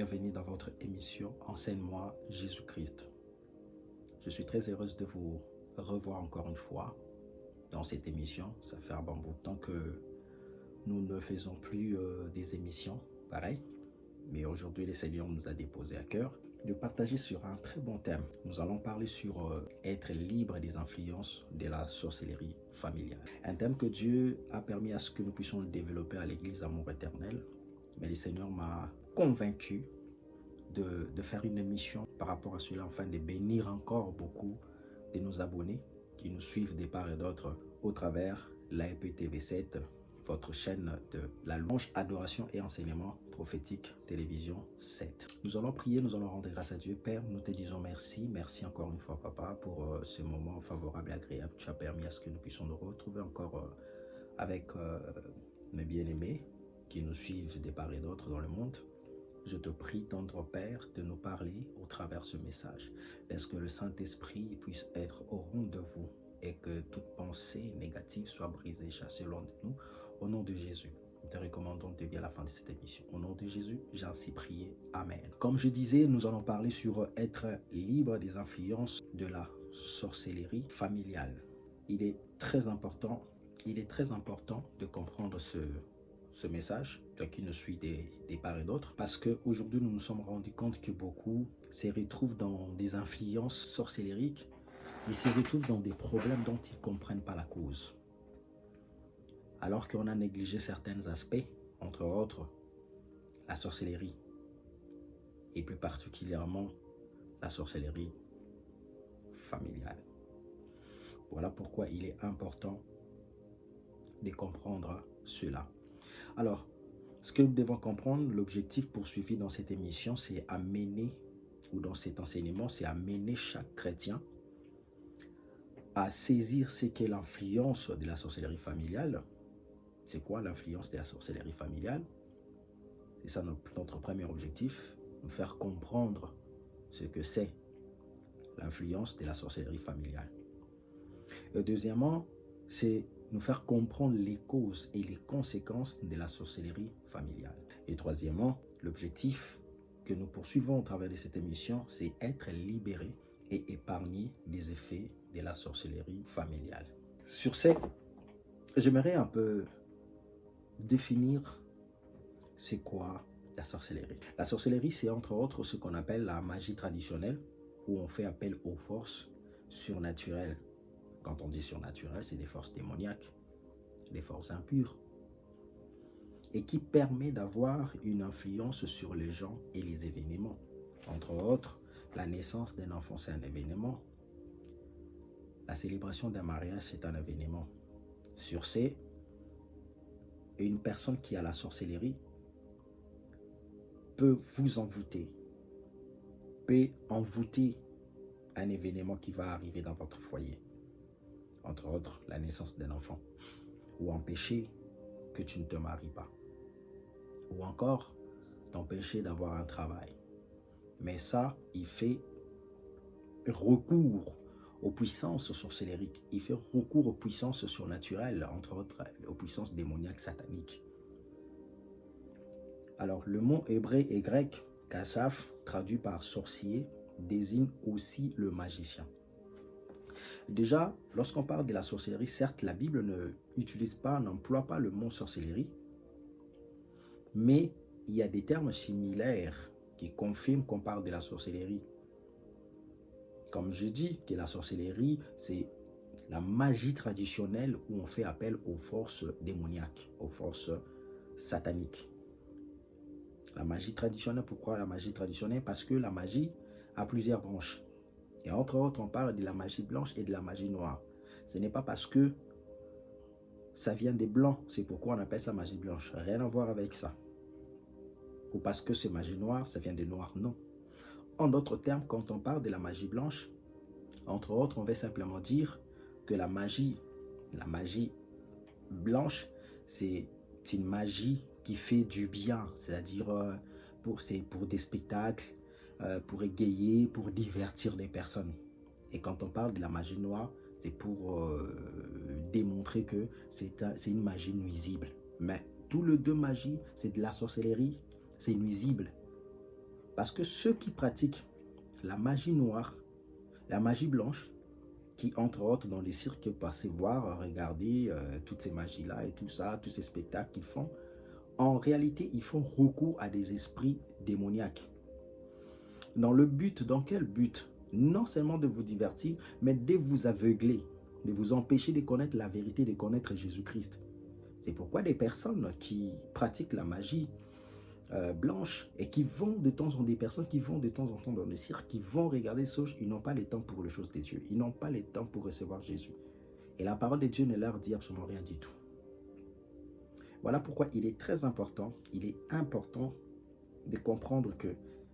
bienvenue dans votre émission Enseigne-moi Jésus-Christ. Je suis très heureuse de vous revoir encore une fois dans cette émission. Ça fait un bon bout de temps que nous ne faisons plus des émissions pareilles, mais aujourd'hui le Seigneur nous a déposé à cœur de partager sur un très bon thème. Nous allons parler sur être libre des influences de la sorcellerie familiale. Un thème que Dieu a permis à ce que nous puissions le développer à l'Église Amour Éternel. Mais le Seigneur m'a convaincu de faire une émission par rapport à cela, afin de bénir encore beaucoup de nos abonnés qui nous suivent de part et d'autre au travers l'AEP TV7, votre chaîne de la louange, adoration et enseignement prophétique télévision 7. Nous allons prier, nous allons rendre grâce à Dieu. Père, nous te disons merci. Merci encore une fois, Papa, pour ce moment favorable et agréable. Tu as permis à ce que nous puissions nous retrouver encore avec mes bien-aimés qui nous suivent de part et d'autre dans le monde. Je te prie, tendre Père, de nous parler au travers ce message. Laisse que le Saint-Esprit puisse être au rendez-vous et que toute pensée négative soit brisée, chassée loin de nous. Au nom de Jésus, nous te recommandons de bien la fin de cette émission. Au nom de Jésus, j'ai ainsi prié. Amen. Comme je disais, nous allons parler sur être libre des influences de la sorcellerie familiale. Il est très important de comprendre ce message, toi qui nous suis des part et d'autre, parce qu'aujourd'hui nous nous sommes rendus compte que beaucoup se retrouvent dans des influences sorcellériques, ils se retrouvent dans des problèmes dont ils ne comprennent pas la cause. Alors qu'on a négligé certains aspects, entre autres la sorcellerie, et plus particulièrement la sorcellerie familiale. Voilà pourquoi il est important de comprendre cela. Alors, ce que nous devons comprendre, l'objectif poursuivi dans cette émission, c'est amener, ou dans cet enseignement, c'est amener chaque chrétien à saisir ce qu'est l'influence de la sorcellerie familiale. C'est quoi l'influence de la sorcellerie familiale? C'est ça notre premier objectif, nous faire comprendre ce que c'est l'influence de la sorcellerie familiale. Et deuxièmement, c'est nous faire comprendre les causes et les conséquences de la sorcellerie familiale. Et troisièmement, l'objectif que nous poursuivons au travers de cette émission, c'est être libéré et épargné des effets de la sorcellerie familiale. Sur ce, j'aimerais un peu définir c'est quoi la sorcellerie. La sorcellerie, c'est entre autres ce qu'on appelle la magie traditionnelle, où on fait appel aux forces surnaturelles. Quand on dit surnaturel, c'est des forces démoniaques, des forces impures, et qui permet d'avoir une influence sur les gens et les événements. Entre autres, la naissance d'un enfant, c'est un événement. La célébration d'un mariage, c'est un événement. Sur ce, une personne qui a la sorcellerie peut vous envoûter, peut envoûter un événement qui va arriver dans votre foyer. Entre autres, la naissance d'un enfant, ou empêcher que tu ne te maries pas, ou encore t'empêcher d'avoir un travail. Mais ça, il fait recours aux puissances sorcellériques, il fait recours aux puissances surnaturelles, entre autres aux puissances démoniaques sataniques. Alors, le mot hébreu et grec, kashaf, traduit par sorcier, désigne aussi le magicien. Déjà, lorsqu'on parle de la sorcellerie, certes, la Bible n'emploie pas le mot sorcellerie, mais il y a des termes similaires qui confirment qu'on parle de la sorcellerie. Comme je dis que la sorcellerie, c'est la magie traditionnelle où on fait appel aux forces démoniaques, aux forces sataniques. La magie traditionnelle, pourquoi la magie traditionnelle? Parce que la magie a plusieurs branches. Et entre autres, on parle de la magie blanche et de la magie noire. Ce n'est pas parce que ça vient des blancs, c'est pourquoi on appelle ça magie blanche. Rien à voir avec ça. Ou parce que c'est magie noire, ça vient des noirs, non. En d'autres termes, quand on parle de la magie blanche, entre autres, on va simplement dire que la magie blanche, c'est une magie qui fait du bien, c'est-à-dire c'est pour des spectacles, pour égayer, pour divertir les personnes. Et quand on parle de la magie noire, c'est pour démontrer que c'est une magie nuisible. Mais tous les deux magies, c'est de la sorcellerie, c'est nuisible. Parce que ceux qui pratiquent la magie noire, la magie blanche, qui entre autres dans les cirques passent voir, regarder toutes ces magies-là et tout ça, tous ces spectacles qu'ils font, en réalité, ils font recours à des esprits démoniaques. Dans quel but? Non seulement de vous divertir, mais de vous aveugler, de vous empêcher de connaître la vérité, de connaître Jésus-Christ. C'est pourquoi des personnes qui pratiquent la magie blanche et qui vont de temps en temps, des personnes qui vont de temps en temps dans le cirque, qui vont regarder ça, ils n'ont pas le temps pour les choses de Dieu. Ils n'ont pas le temps pour recevoir Jésus. Et la parole de Dieu ne leur dit absolument rien du tout. Voilà pourquoi il est très important, de comprendre que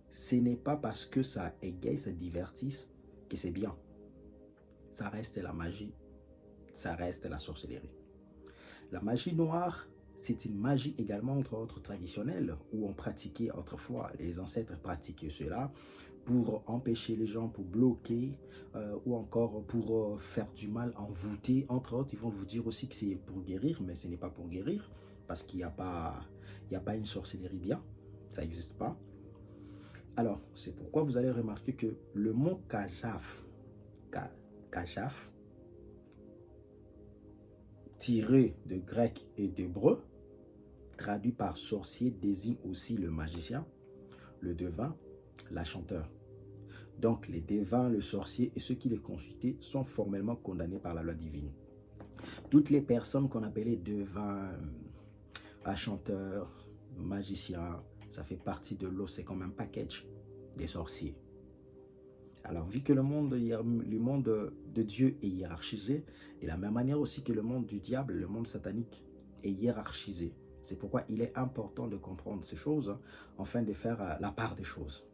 ce n'est pas parce que ça égaye, ça divertisse que c'est bien. Ça reste la magie, ça reste la sorcellerie. La magie noire, c'est une magie également, entre autres, traditionnelle, où on pratiquait autrefois, les ancêtres pratiquaient cela pour empêcher les gens, pour bloquer, ou encore pour faire du mal, envoûter. Entre autres, ils vont vous dire aussi que c'est pour guérir, mais ce n'est pas pour guérir, parce qu'il n'y a pas une sorcellerie bien, ça n'existe pas. Alors, c'est pourquoi vous allez remarquer que le mot kajaf, tiré de grec et d'hébreu, traduit par sorcier, désigne aussi le magicien, le devin, la chanteur. Donc, les devins, le sorcier et ceux qui les consultaient sont formellement condamnés par la loi divine. Toutes les personnes qu'on appelait devins, chanteurs, magiciens, ça fait partie de l'eau, c'est comme un package des sorciers. Alors, vu que le monde de Dieu est hiérarchisé, et de la même manière aussi que le monde du diable, le monde satanique, est hiérarchisé. C'est pourquoi il est important de comprendre ces choses, afin de faire la part des choses.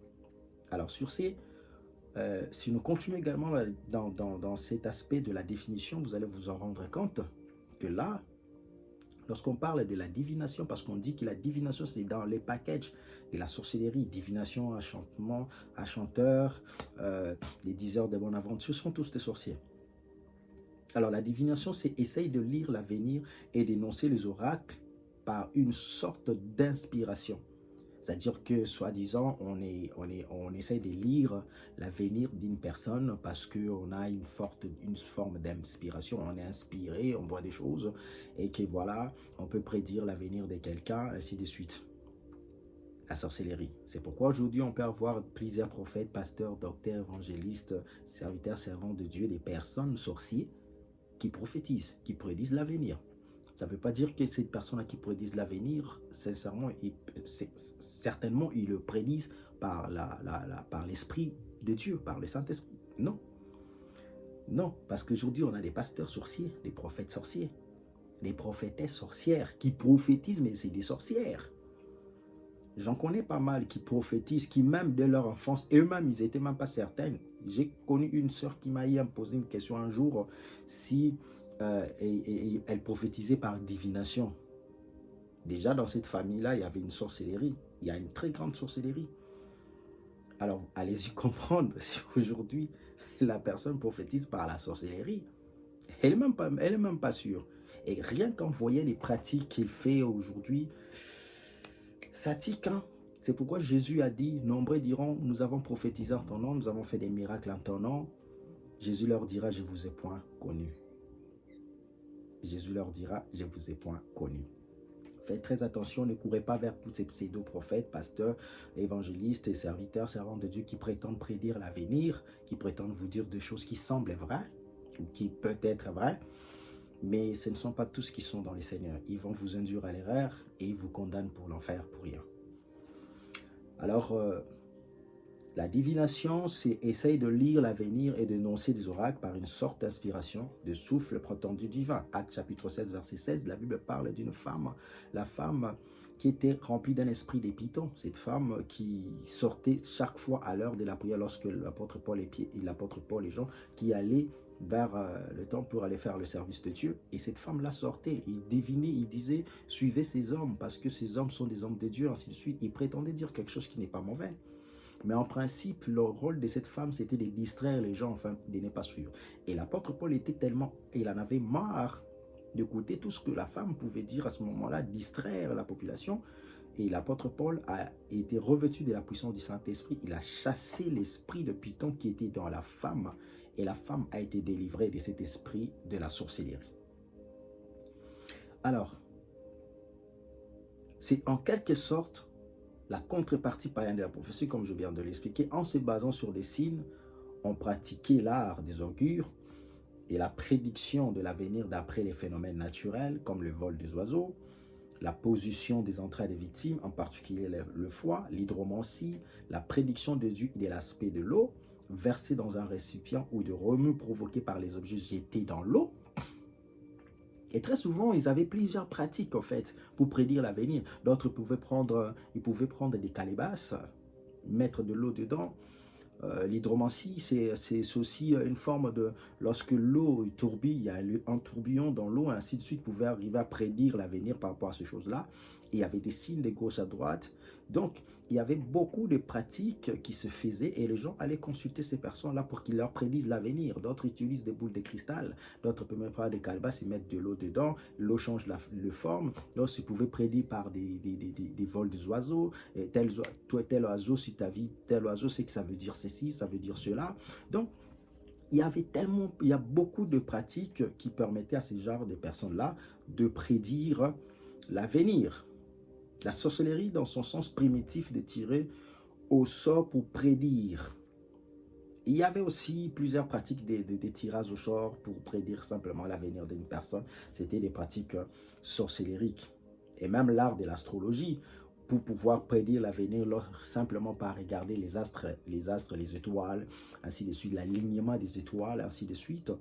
Alors, sur ces, si nous continuons également dans cet aspect de la définition, vous allez vous en rendre compte que là, lorsqu'on parle de la divination, parce qu'on dit que la divination, c'est dans les packages de la sorcellerie, divination, enchantement, chanteur, les diseurs de bonne aventure, ce sont tous des sorciers. Alors la divination, c'est essayer de lire l'avenir et d'énoncer les oracles par une sorte d'inspiration. C'est-à-dire que, soi-disant, on essaie de lire l'avenir d'une personne parce qu'on a une forme d'inspiration. On est inspiré, on voit des choses et que voilà, on peut prédire l'avenir de quelqu'un, ainsi de suite. La sorcellerie. C'est pourquoi aujourd'hui, on peut avoir plusieurs prophètes, pasteurs, docteurs, évangélistes, serviteurs, servants de Dieu, des personnes sorciers qui prophétisent, qui prédisent l'avenir. Ça ne veut pas dire que ces personnes-là qui prédisent l'avenir, sincèrement, certainement, ils le prédisent par l'Esprit de Dieu, par le Saint-Esprit. Non. Non, parce qu'aujourd'hui, on a des pasteurs sorciers, des prophètes sorciers, des prophétesses sorcières qui prophétisent, mais c'est des sorcières. J'en connais pas mal qui prophétisent, qui même dès leur enfance, eux-mêmes, ils n'étaient même pas certaines. J'ai connu une sœur qui m'a posé une question un jour, si et elle prophétisait par divination. Déjà, dans cette famille-là, il y avait une sorcellerie. Il y a une très grande sorcellerie. Alors, allez-y comprendre si aujourd'hui, la personne prophétise par la sorcellerie. Elle n'est même pas sûre. Et rien qu'en voyant les pratiques qu'il fait aujourd'hui, ça tique, hein? C'est pourquoi Jésus a dit, nombreux diront, nous avons prophétisé en ton nom, nous avons fait des miracles en ton nom. Jésus leur dira, je ne vous ai point connu. Jésus leur dira, je ne vous ai point connu. Faites très attention, ne courez pas vers tous ces pseudo-prophètes, pasteurs, évangélistes et serviteurs, servants de Dieu qui prétendent prédire l'avenir, qui prétendent vous dire des choses qui semblent vraies, ou qui peuvent être vraies, mais ce ne sont pas tous qui sont dans les Seigneurs. Ils vont vous induire à l'erreur et ils vous condamnent pour l'enfer pour rien. Alors, la divination, c'est essayer de lire l'avenir et d'énoncer des oracles par une sorte d'inspiration, de souffle prétendu divin. Actes chapitre 16, verset 16, la Bible parle d'une femme, la femme qui était remplie d'un esprit des pitons. Cette femme qui sortait chaque fois à l'heure de la prière lorsque l'apôtre Paul et les gens qui allaient vers le temple pour aller faire le service de Dieu. Et cette femme-là sortait, il divinait, il disait, suivez ces hommes parce que ces hommes sont des hommes de Dieu, ainsi de suite. Il prétendait dire quelque chose qui n'est pas mauvais. Mais en principe, le rôle de cette femme, c'était de distraire les gens, enfin, de ne pas suivre. Et l'apôtre Paul était tellement, il en avait marre d'écouter tout ce que la femme pouvait dire à ce moment-là, distraire la population. Et l'apôtre Paul a été revêtu de la puissance du Saint-Esprit. Il a chassé l'esprit de Python qui était dans la femme. Et la femme a été délivrée de cet esprit de la sorcellerie. Alors, c'est en quelque sorte la contrepartie païenne de la prophétie, comme je viens de l'expliquer. En se basant sur des signes, on pratiquait l'art des augures et la prédiction de l'avenir d'après les phénomènes naturels, comme le vol des oiseaux, la position des entrailles des victimes, en particulier le foie, l'hydromancie, la prédiction des yeux et de l'aspect de l'eau, versée dans un récipient ou de remous provoqués par les objets jetés dans l'eau. Et très souvent, ils avaient plusieurs pratiques, en fait, pour prédire l'avenir. D'autres pouvaient prendre des calebasses, mettre de l'eau dedans. L'hydromancie, c'est aussi une forme de... Lorsque l'eau tourbille, il y a un tourbillon dans l'eau, ainsi de suite, pouvait arriver à prédire l'avenir par rapport à ces choses-là. Et il y avait des signes de gauche à droite. Donc, il y avait beaucoup de pratiques qui se faisaient et les gens allaient consulter ces personnes-là pour qu'ils leur prédisent l'avenir. D'autres utilisent des boules de cristal, d'autres peuvent même prendre des calebasses et mettre de l'eau dedans. L'eau change de forme. D'autres, ils pouvaient prédire par des vols des oiseaux. Et tel oiseau, si tu as vu tel oiseau, c'est que ça veut dire ceci, ça veut dire cela. Donc, il y a beaucoup de pratiques qui permettaient à ces genres de personnes-là de prédire l'avenir. La sorcellerie, dans son sens primitif de tirer au sort pour prédire. Il y avait aussi plusieurs pratiques de tirage au sort pour prédire simplement l'avenir d'une personne. C'était des pratiques sorcellériques. Et même l'art de l'astrologie, pour pouvoir prédire l'avenir simplement par regarder les astres, les étoiles, ainsi de suite, l'alignement des étoiles, ainsi de suite,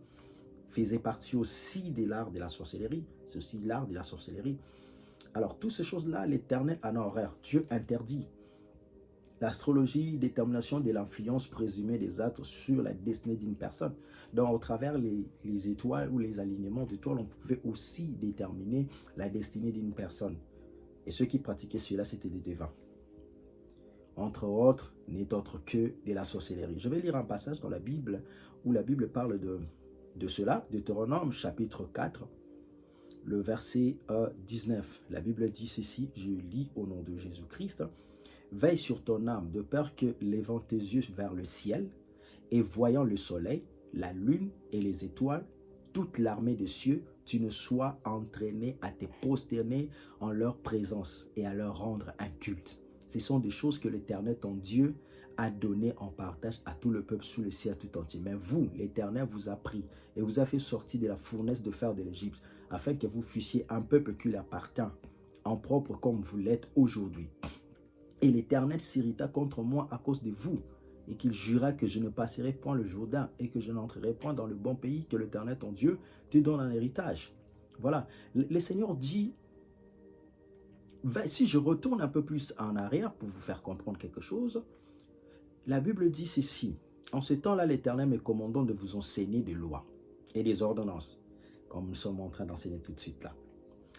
faisait partie aussi de l'art de la sorcellerie. C'est aussi l'art de la sorcellerie. Alors, toutes ces choses-là, l'Éternel en a horreur. Dieu interdit. L'astrologie, détermination de l'influence présumée des astres sur la destinée d'une personne. Donc, au travers les étoiles ou les alignements d'étoiles, on pouvait aussi déterminer la destinée d'une personne. Et ceux qui pratiquaient cela, c'était des devins. Entre autres, n'est autre que de la sorcellerie. Je vais lire un passage dans la Bible où la Bible parle de cela. Deutéronome, chapitre 4. Le verset 19, la Bible dit ceci, je lis au nom de Jésus-Christ. « Veille sur ton âme, de peur que, levant tes yeux vers le ciel, et voyant le soleil, la lune et les étoiles, toute l'armée des cieux, tu ne sois entraîné à te prosterner en leur présence et à leur rendre un culte. » Ce sont des choses que l'Éternel, ton Dieu, a donné en partage à tout le peuple sous le ciel tout entier. Mais vous, l'Éternel vous a pris et vous a fait sortir de la fournaise de fer de l'Égypte, afin que vous fussiez un peuple qui lui appartient, en propre comme vous l'êtes aujourd'hui. Et l'Éternel s'irrita contre moi à cause de vous, et qu'il jura que je ne passerai point le Jourdain, et que je n'entrerai point dans le bon pays que l'Éternel ton Dieu te donne en héritage. Voilà, le Seigneur dit, si je retourne un peu plus en arrière pour vous faire comprendre quelque chose, la Bible dit ceci, en ce temps-là l'Éternel me commandant de vous enseigner des lois et des ordonnances, comme nous sommes en train d'enseigner tout de suite là,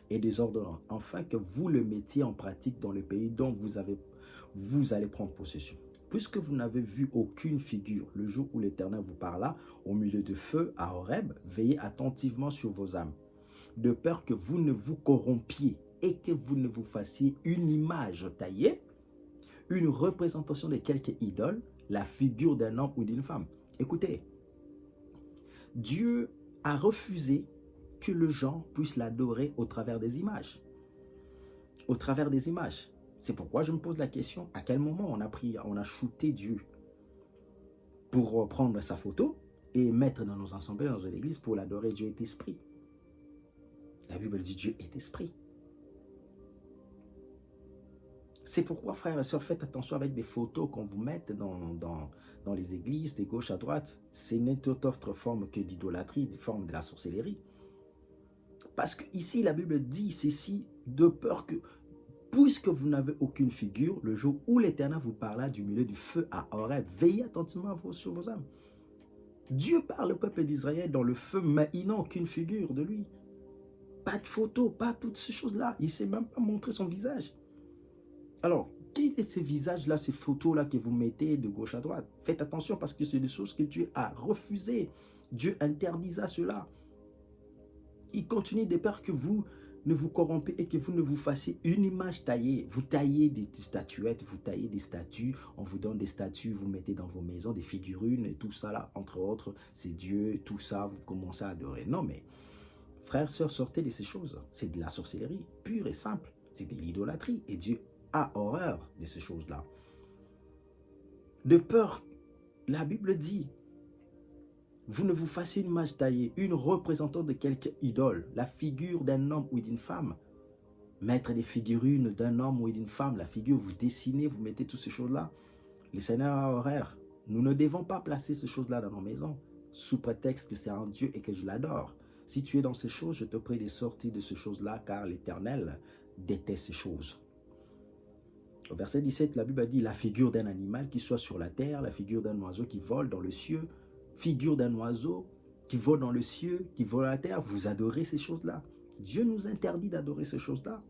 et des ordonnances, afin que vous le mettiez en pratique dans le pays dont vous allez prendre possession. Puisque vous n'avez vu aucune figure le jour où l'Éternel vous parla au milieu de feu à Horeb, veillez attentivement sur vos âmes, de peur que vous ne vous corrompiez et que vous ne vous fassiez une image taillée, une représentation de quelque idole, la figure d'un homme ou d'une femme. Écoutez, Dieu a refusé que les gens puissent l'adorer au travers des images. Au travers des images. C'est pourquoi je me pose la question, à quel moment on a shooté Dieu pour prendre sa photo et mettre dans nos assemblées, dans l'église, pour l'adorer. Dieu est esprit. La Bible dit Dieu est esprit. C'est pourquoi, frères et sœurs, faites attention avec des photos qu'on vous mette dans les églises, de gauche à droite. Ce n'est autre forme que d'idolâtrie, des formes de la sorcellerie. Parce que ici, la Bible dit ceci, de peur que, puisque vous n'avez aucune figure, le jour où l'Éternel vous parla du milieu du feu à Horeb, veillez attentivement sur vos âmes. Dieu parle au peuple d'Israël dans le feu, mais il n'a aucune figure de lui. Pas de photo, pas toutes ces choses-là. Il ne s'est même pas montré son visage. Alors, quel est ce visage-là, ces photos-là que vous mettez de gauche à droite? Faites attention parce que c'est des choses que Dieu a refusées. Dieu interdisa cela. Il continue de peur que vous ne vous corrompez et que vous ne vous fassiez une image taillée. Vous taillez des statuettes, vous taillez des statues, on vous donne des statues, vous mettez dans vos maisons des figurines et tout ça là, entre autres, c'est Dieu, tout ça, vous commencez à adorer. Non mais, frères, sœurs, sortez de ces choses. C'est de la sorcellerie, pure et simple. C'est de l'idolâtrie et Dieu a horreur de ces choses-là. De peur, la Bible dit, vous ne vous fassiez une image taillée, une représentante de quelque idole, la figure d'un homme ou d'une femme. Mettre des figurines d'un homme ou d'une femme, la figure, vous dessinez, vous mettez toutes ces choses-là. Le Seigneur a horreur. Nous ne devons pas placer ces choses-là dans nos maisons, sous prétexte que c'est un Dieu et que je l'adore. Si tu es dans ces choses, je te prie de sortir de ces choses-là, car l'Éternel déteste ces choses. Au verset 17, la Bible dit, la figure d'un animal qui soit sur la terre, la figure d'un oiseau qui vole dans le cieux, figure d'un oiseau qui vole dans le cieux, qui vole à la terre, vous adorez ces choses-là. Dieu nous interdit d'adorer ces choses-là.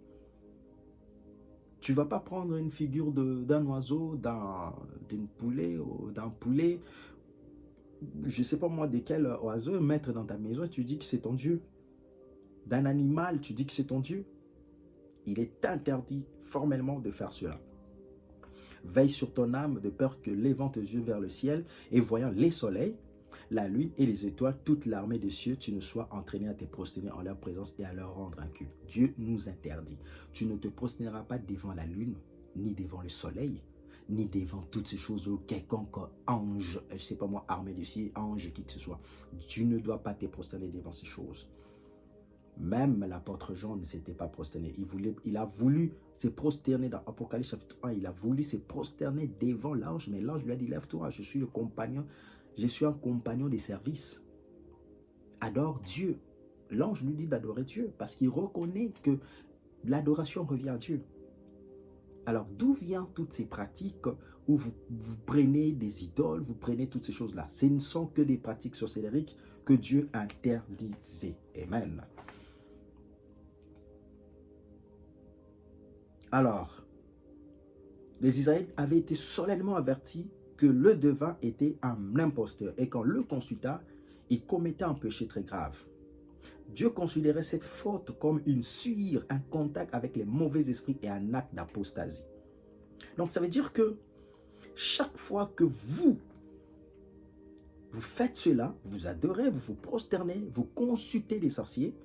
Tu ne vas pas prendre une figure d'un oiseau, d'une poulet, ou d'un poulet, je ne sais pas moi de quel oiseau, mettre dans ta maison et tu dis que c'est ton Dieu. D'un animal, tu dis que c'est ton Dieu. Il est interdit formellement de faire cela. Veille sur ton âme de peur que levant tes yeux vers le ciel et voyant les soleils, la lune et les étoiles, toute l'armée des cieux, tu ne sois entraîné à te prosterner en leur présence et à leur rendre un culte. Dieu nous interdit. Tu ne te prosterneras pas devant la lune, ni devant le soleil, ni devant toutes ces choses, quelconque ange, je ne sais pas moi, armée du ciel, ange, qui que ce soit. Tu ne dois pas te prosterner devant ces choses. Même l'apôtre Jean ne s'était pas prosterné. Il a voulu se prosterner dans Apocalypse chapitre 1. Il a voulu se prosterner devant l'ange, mais l'ange lui a dit, lève-toi, je suis le compagnon. Je suis un compagnon des services. Adore Dieu. L'ange lui dit d'adorer Dieu parce qu'il reconnaît que l'adoration revient à Dieu. Alors, d'où viennent toutes ces pratiques où vous prenez des idoles, vous prenez toutes ces choses-là? Ce ne sont que des pratiques sorcellériques que Dieu interdisait. Amen. Alors, les Israélites avaient été solennellement avertis que le devin était un imposteur et quand le consulta, il commettait un péché très grave. Dieu considérait cette faute comme une souillure, un contact avec les mauvais esprits et un acte d'apostasie. Donc ça veut dire que chaque fois que vous faites cela, vous adorez, vous vous prosternez, vous consultez des sorciers,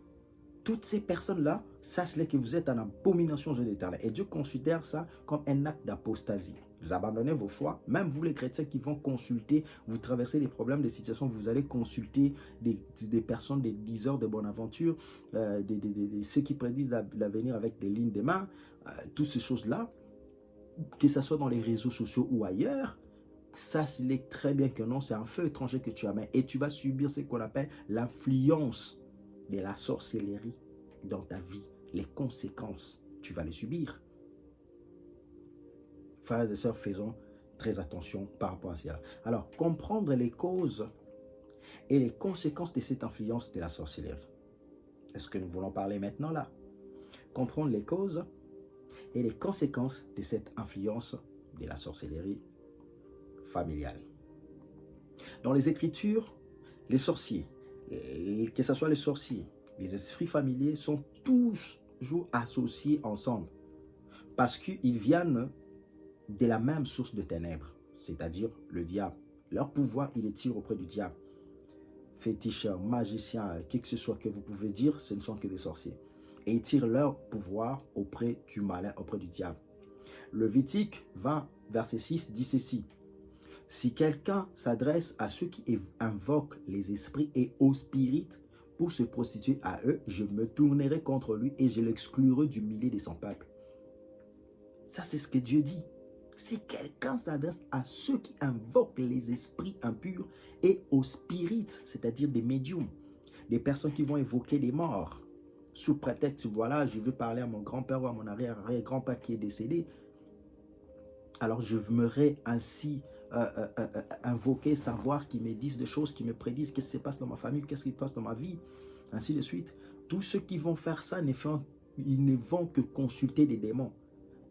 toutes ces personnes-là, sachez que vous êtes en abomination aux yeux de l'Éternel. Et Dieu considère ça comme un acte d'apostasie. Vous abandonnez vos foi. Même vous les chrétiens qui vont consulter, vous traversez des problèmes, des situations, vous allez consulter des personnes, des diseurs de bonne aventure, ceux qui prédisent l'avenir avec des lignes de main, toutes ces choses-là, que ce soit dans les réseaux sociaux ou ailleurs, sachez très bien que non, c'est un feu étranger que tu amènes. Et tu vas subir ce qu'on appelle l'influence de la sorcellerie dans ta vie. Les conséquences, tu vas les subir. Frères et sœurs, faisons très attention par rapport à cela. Alors, comprendre les causes et les conséquences de cette influence de la sorcellerie. Est-ce que nous voulons parler maintenant là? Comprendre les causes et les conséquences de cette influence de la sorcellerie familiale. Dans les Écritures, les sorciers, que ce soit les sorciers, les esprits familiers sont toujours associés ensemble parce qu'ils viennent de la même source de ténèbres, c'est-à-dire le diable. Leur pouvoir, il est tiré auprès du diable. Féticheurs, magiciens, qui que ce soit que vous pouvez dire, ce ne sont que des sorciers. Et ils tirent leur pouvoir auprès du malin, auprès du diable. Lévitique 20, verset 6 dit ceci. Si quelqu'un s'adresse à ceux qui invoquent les esprits et aux spirites pour se prostituer à eux, je me tournerai contre lui et je l'exclurai du milieu de son peuple. Ça, c'est ce que Dieu dit. Si quelqu'un s'adresse à ceux qui invoquent les esprits impurs et aux spirites, c'est-à-dire des médiums, des personnes qui vont évoquer les morts, sous prétexte, voilà, je veux parler à mon grand-père ou à mon arrière-grand-père qui est décédé, alors je m'aimerais ainsi invoquer, savoir, qu'ils me disent des choses, qu'ils me prédisent qu'est-ce qui se passe dans ma famille, qu'est-ce qui se passe dans ma vie, ainsi de suite. Tous ceux qui vont faire ça, ils ne vont que consulter des démons.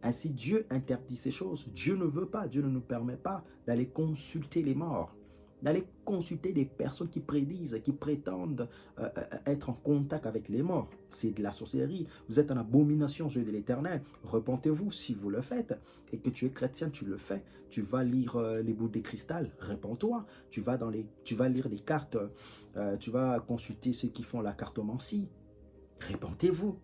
Ainsi, Dieu interdit ces choses. Dieu ne veut pas, Dieu ne nous permet pas d'aller consulter les morts. d'aller consulter des personnes qui prédisent, qui prétendent être en contact avec les morts. C'est de la sorcellerie. Vous êtes en abomination aux yeux de l'Éternel. Repentez-vous si vous le faites. Et que tu es chrétien, tu le fais. Tu vas lire les boules de cristal, répands-toi. Tu vas lire les cartes, tu vas consulter ceux qui font la cartomancie. Répentez-vous,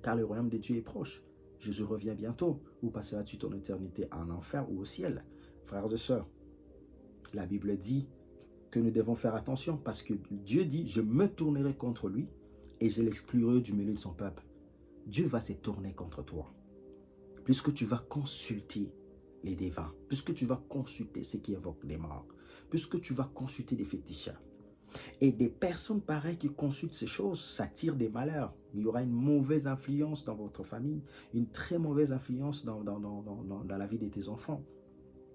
car le royaume de Dieu est proche. Jésus revient bientôt. Ou passeras-tu ton éternité en enfer ou au ciel? Frères et sœurs, la Bible dit que nous devons faire attention parce que Dieu dit, je me tournerai contre lui et je l'exclurai du milieu de son peuple. Dieu va se tourner contre toi. Puisque tu vas consulter les dévins, puisque tu vas consulter ceux qui évoquent les morts, puisque tu vas consulter des féticheurs. Et des personnes pareilles qui consultent ces choses, ça tire des malheurs. Il y aura une mauvaise influence dans votre famille, une très mauvaise influence dans la vie de tes enfants.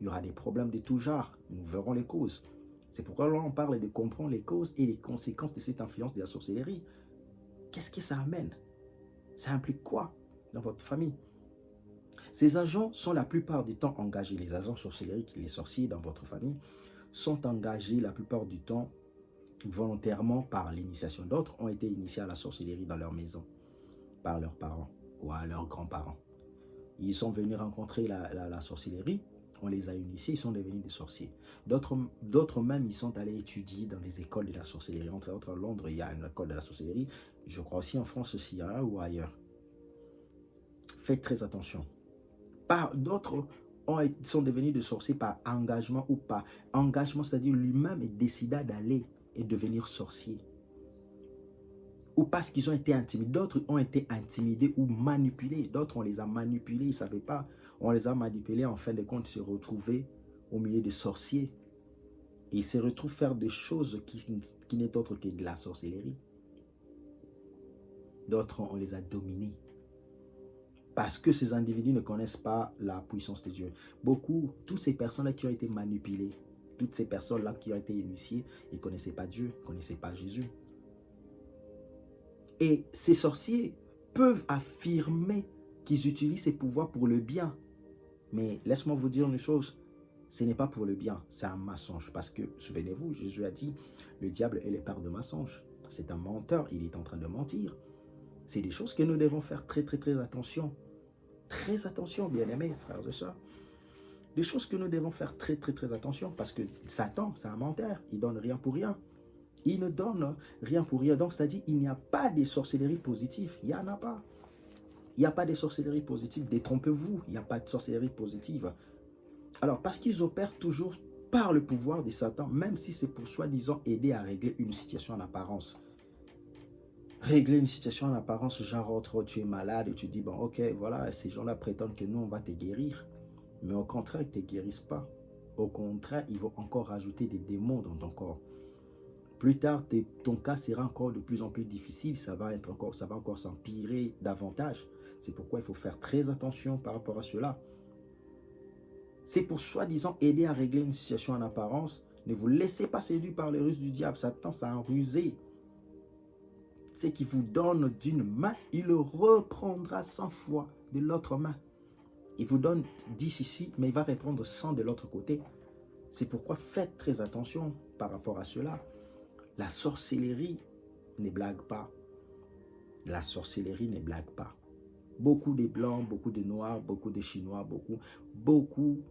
Il y aura des problèmes de tout genre. Nous verrons les causes. C'est pourquoi là, on parle de comprendre les causes et les conséquences de cette influence de la sorcellerie. Qu'est-ce que ça amène? Ça implique quoi dans votre famille? Ces agents sont la plupart du temps engagés. Les agents sorcelleriques, les sorciers dans votre famille, sont engagés la plupart du temps volontairement par l'initiation. D'autres ont été initiés à la sorcellerie dans leur maison, par leurs parents ou à leurs grands-parents. Ils sont venus rencontrer la sorcellerie. On les a initiés, ils sont devenus des sorciers. D'autres même, ils sont allés étudier dans les écoles de la sorcellerie. Entre autres, à Londres, il y a une école de la sorcellerie. Je crois aussi en France aussi, il y en a ou ailleurs. Faites très attention. D'autres sont devenus des sorciers par engagement ou pas. Engagement, c'est-à-dire lui-même décida d'aller et devenir sorcier. Ou parce qu'ils ont été intimidés. D'autres ont été intimidés ou manipulés. D'autres, on les a manipulés, ils ne savaient pas. On les a manipulés, en fin de compte, ils se retrouvaient au milieu des sorciers. Et ils se retrouvent faire des choses qui n'est autre que de la sorcellerie. D'autres, on les a dominés. Parce que ces individus ne connaissent pas la puissance de Dieu. Toutes ces personnes-là qui ont été manipulées, toutes ces personnes-là qui ont été initiées, ils ne connaissaient pas Dieu, ils ne connaissaient pas Jésus. Et ces sorciers peuvent affirmer qu'ils utilisent ces pouvoirs pour le bien. Mais laisse-moi vous dire une chose, ce n'est pas pour le bien, c'est un mensonge. Parce que, souvenez-vous, Jésus a dit, le diable est le père de mensonges. C'est un menteur, il est en train de mentir. C'est des choses que nous devons faire très attention. Très attention, bien-aimés, frères et sœurs. Des choses que nous devons faire très attention. Parce que Satan, c'est un menteur, il ne donne rien pour rien. Il ne donne rien pour rien. Donc, c'est-à-dire il n'y a pas de sorcellerie positive. Il n'y en a pas. Il n'y a pas de sorcellerie positive. Détrompez-vous, il n'y a pas de sorcellerie positive. Alors, parce qu'ils opèrent toujours par le pouvoir de Satan, même si c'est pour soi-disant aider à régler une situation en apparence. Régler une situation en apparence, genre, tu es malade et tu dis, bon, ok, voilà, ces gens-là prétendent que nous, on va te guérir. Mais au contraire, ils ne te guérissent pas. Au contraire, ils vont encore rajouter des démons dans ton corps. Plus tard, ton cas sera encore de plus en plus difficile, ça va encore s'empirer davantage. C'est pourquoi il faut faire très attention par rapport à cela. C'est pour soi-disant aider à régler une situation en apparence. Ne vous laissez pas séduire par les ruses du diable. Satan, c'est un rusé. C'est qu'il vous donne d'une main, il le reprendra 100 fois de l'autre main. Il vous donne 10 ici, mais il va répondre 100 de l'autre côté. C'est pourquoi faites très attention par rapport à cela. La sorcellerie ne blague pas. La sorcellerie ne blague pas. Beaucoup de Blancs, beaucoup de Noirs, beaucoup de Chinois, beaucoup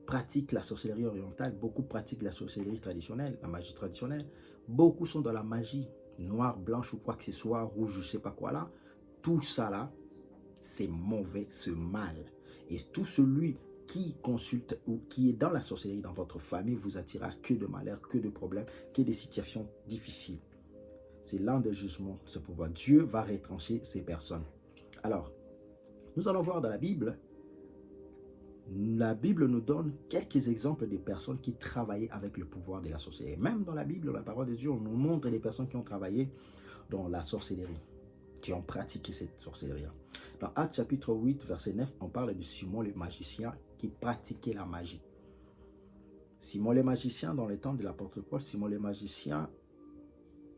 pratiquent la sorcellerie orientale, beaucoup pratiquent la sorcellerie traditionnelle, la magie traditionnelle. Beaucoup sont dans la magie, noire, blanche ou quoi que ce soit, rouge, je ne sais pas quoi là. Tout ça là, c'est mauvais, c'est mal. Et tout celui qui consulte ou qui est dans la sorcellerie dans votre famille vous attirera que de malheur, que de problèmes, que des situations difficiles. C'est l'an de jugement, ce pouvoir. Dieu va retrancher ces personnes. Alors, nous allons voir dans la Bible nous donne quelques exemples des personnes qui travaillaient avec le pouvoir de la sorcellerie. Même dans la Bible, la parole de Dieu, on nous montre les personnes qui ont travaillé dans la sorcellerie, qui ont pratiqué cette sorcellerie. Dans Actes chapitre 8, verset 9, on parle de Simon le magicien qui pratiquait la magie. Simon le magicien, dans le temps de l'apôtre Paul, Simon le magicien,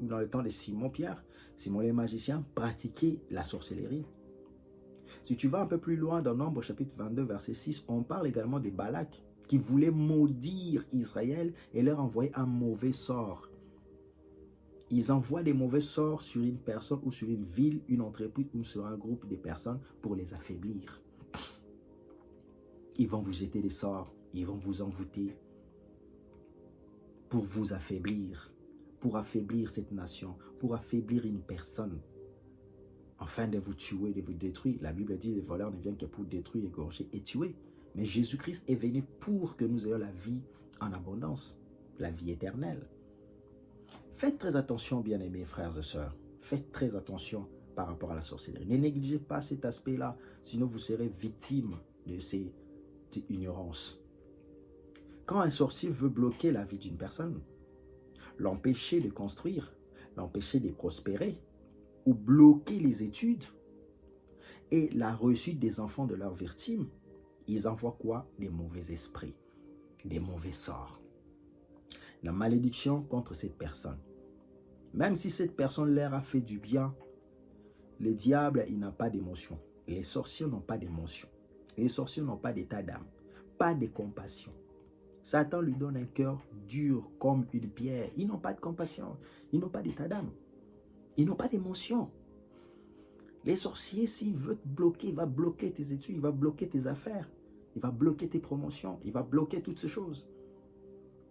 ou dans le temps de Simon-Pierre, Simon le magicien pratiquait la sorcellerie. Si tu vas un peu plus loin dans Nombre chapitre 22, verset 6, on parle également de Balak. qui voulaient maudire Israël et leur envoyer un mauvais sort. Ils envoient des mauvais sorts sur une personne ou sur une ville, une entreprise ou sur un groupe de personnes pour les affaiblir. Ils vont vous jeter des sorts, ils vont vous envoûter pour vous affaiblir, pour affaiblir cette nation, pour affaiblir une personne, afin de vous tuer, de vous détruire. La Bible dit, le voleur ne vient que pour détruire, égorger et tuer. Mais Jésus-Christ est venu pour que nous ayons la vie en abondance, la vie éternelle. Faites très attention, bien-aimés frères et sœurs. Faites très attention par rapport à la sorcellerie. Ne négligez pas cet aspect-là, sinon vous serez victime de cette ignorance. Quand un sorcier veut bloquer la vie d'une personne, l'empêcher de construire, l'empêcher de prospérer, ou bloquer les études et la réussite des enfants de leurs victimes, ils envoient quoi? Des mauvais esprits, des mauvais sorts. La malédiction contre cette personne. Même si cette personne leur a fait du bien, le diable, il n'a pas d'émotion. Les sorciers n'ont pas d'émotion. Les sorciers n'ont pas d'état d'âme, pas de compassion. Satan lui donne un cœur dur comme une pierre. Ils n'ont pas de compassion, ils n'ont pas d'état d'âme, ils n'ont pas d'émotion. Les sorciers, s'il veut te bloquer, il va bloquer tes études, il va bloquer tes affaires, il va bloquer tes promotions, il va bloquer toutes ces choses.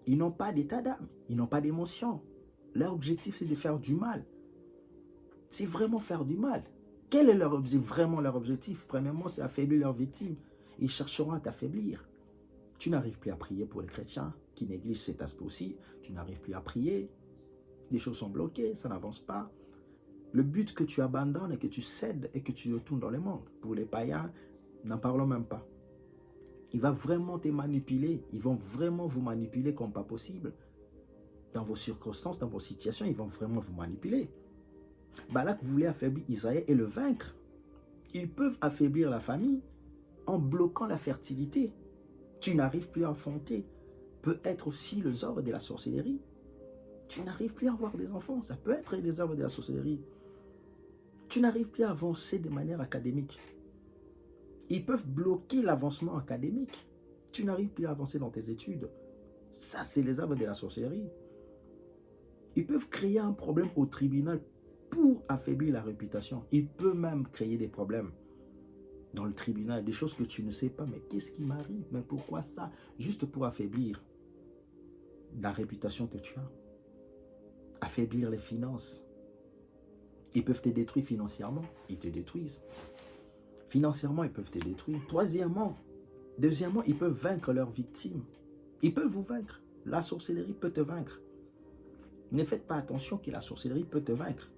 Ils n'ont pas d'état d'âme, ils n'ont pas d'émotion. Leur objectif, c'est de faire du mal. C'est vraiment faire du mal. Quel est leur objectif? Vraiment leur objectif, premièrement, c'est affaiblir leurs victimes. Ils chercheront à t'affaiblir. Tu n'arrives plus à prier pour les chrétiens qui négligent cet aspect aussi. Tu n'arrives plus à prier. Les choses sont bloquées, ça n'avance pas. Le but que tu abandonnes et que tu cèdes et que tu retournes dans le monde. Pour les païens, n'en parlons même pas. Il va vraiment te manipuler. Ils vont vraiment vous manipuler comme pas possible. Dans vos circonstances, dans vos situations, ils vont vraiment vous manipuler. Balak voulait affaiblir Israël et le vaincre. Ils peuvent affaiblir la famille en bloquant la fertilité. Tu n'arrives plus à enfanter. Peut être aussi les œuvres de la sorcellerie. Tu n'arrives plus à avoir des enfants. Ça peut être les œuvres de la sorcellerie. Tu n'arrives plus à avancer de manière académique. Ils peuvent bloquer l'avancement académique. Tu n'arrives plus à avancer dans tes études. Ça, c'est les œuvres de la sorcellerie. Ils peuvent créer un problème au tribunal pour affaiblir la réputation. Ils peuvent même créer des problèmes dans le tribunal, des choses que tu ne sais pas. Mais qu'est-ce qui m'arrive? Mais pourquoi ça? Juste pour affaiblir la réputation que tu as. Affaiblir les finances. Ils peuvent te détruire financièrement. Ils te détruisent. Financièrement, ils peuvent te détruire. Deuxièmement, ils peuvent vaincre leurs victimes. Ils peuvent vous vaincre. La sorcellerie peut te vaincre. Ne faites pas attention que la sorcellerie peut te vaincre.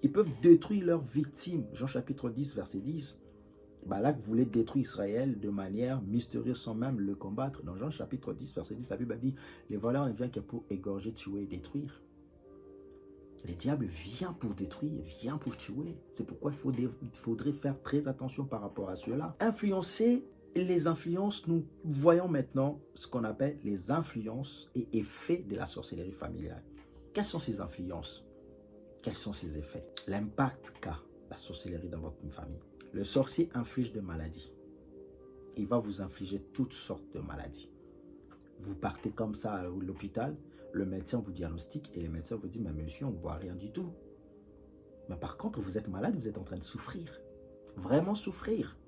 Ils peuvent détruire leurs victimes. Jean chapitre 10, verset 10. Balak voulait détruire Israël de manière mystérieuse sans même le combattre. Dans Jean chapitre 10, verset 10, la Bible a dit, les voleurs ne viennent que pour égorger, tuer et détruire. Le diable vient pour détruire, vient pour tuer. C'est pourquoi il faudrait faire très attention par rapport à cela. Influencer les influences, nous voyons maintenant ce qu'on appelle les influences et effets de la sorcellerie familiale. Quelles sont ces influences? Quels sont ces effets? L'impact qu'a la sorcellerie dans votre famille. Le sorcier inflige des maladies. Il va vous infliger toutes sortes de maladies. Vous partez comme ça à l'hôpital, le médecin vous diagnostique et le médecin vous dit, mais monsieur, on ne voit rien du tout. Mais par contre, vous êtes malade, vous êtes en train de souffrir. Vraiment souffrir.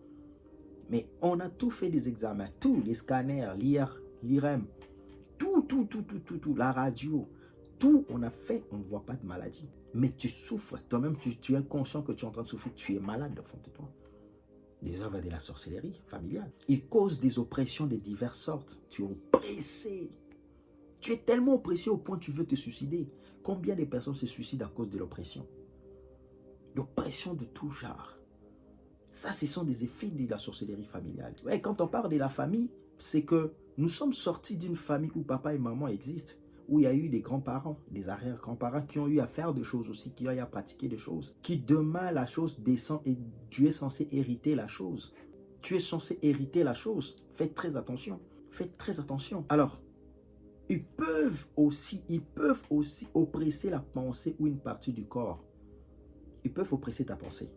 Mais on a tout fait des examens, tous les scanners, l'IRM, tout, la radio, tout on a fait, on ne voit pas de maladie. Mais tu souffres, toi-même tu es conscient que tu es en train de souffrir, tu es malade au fond de toi. Des œuvres de la sorcellerie familiale. Il cause des oppressions de diverses sortes. Tu es oppressé. Tu es tellement oppressé au point que tu veux te suicider. Combien de personnes se suicident à cause de l'oppression? L'oppression de tout genre. Ça, ce sont des effets de la sorcellerie familiale. Ouais, quand on parle de la famille, c'est que nous sommes sortis d'une famille où papa et maman existent, où il y a eu des grands-parents, des arrière-grands-parents qui ont eu à faire des choses aussi, qui ont eu à pratiquer des choses, qui demain la chose descend et tu es censé hériter la chose. Tu es censé hériter la chose. Faites très attention. Faites très attention. Alors, ils peuvent aussi oppresser la pensée ou une partie du corps. Ils peuvent oppresser ta pensée.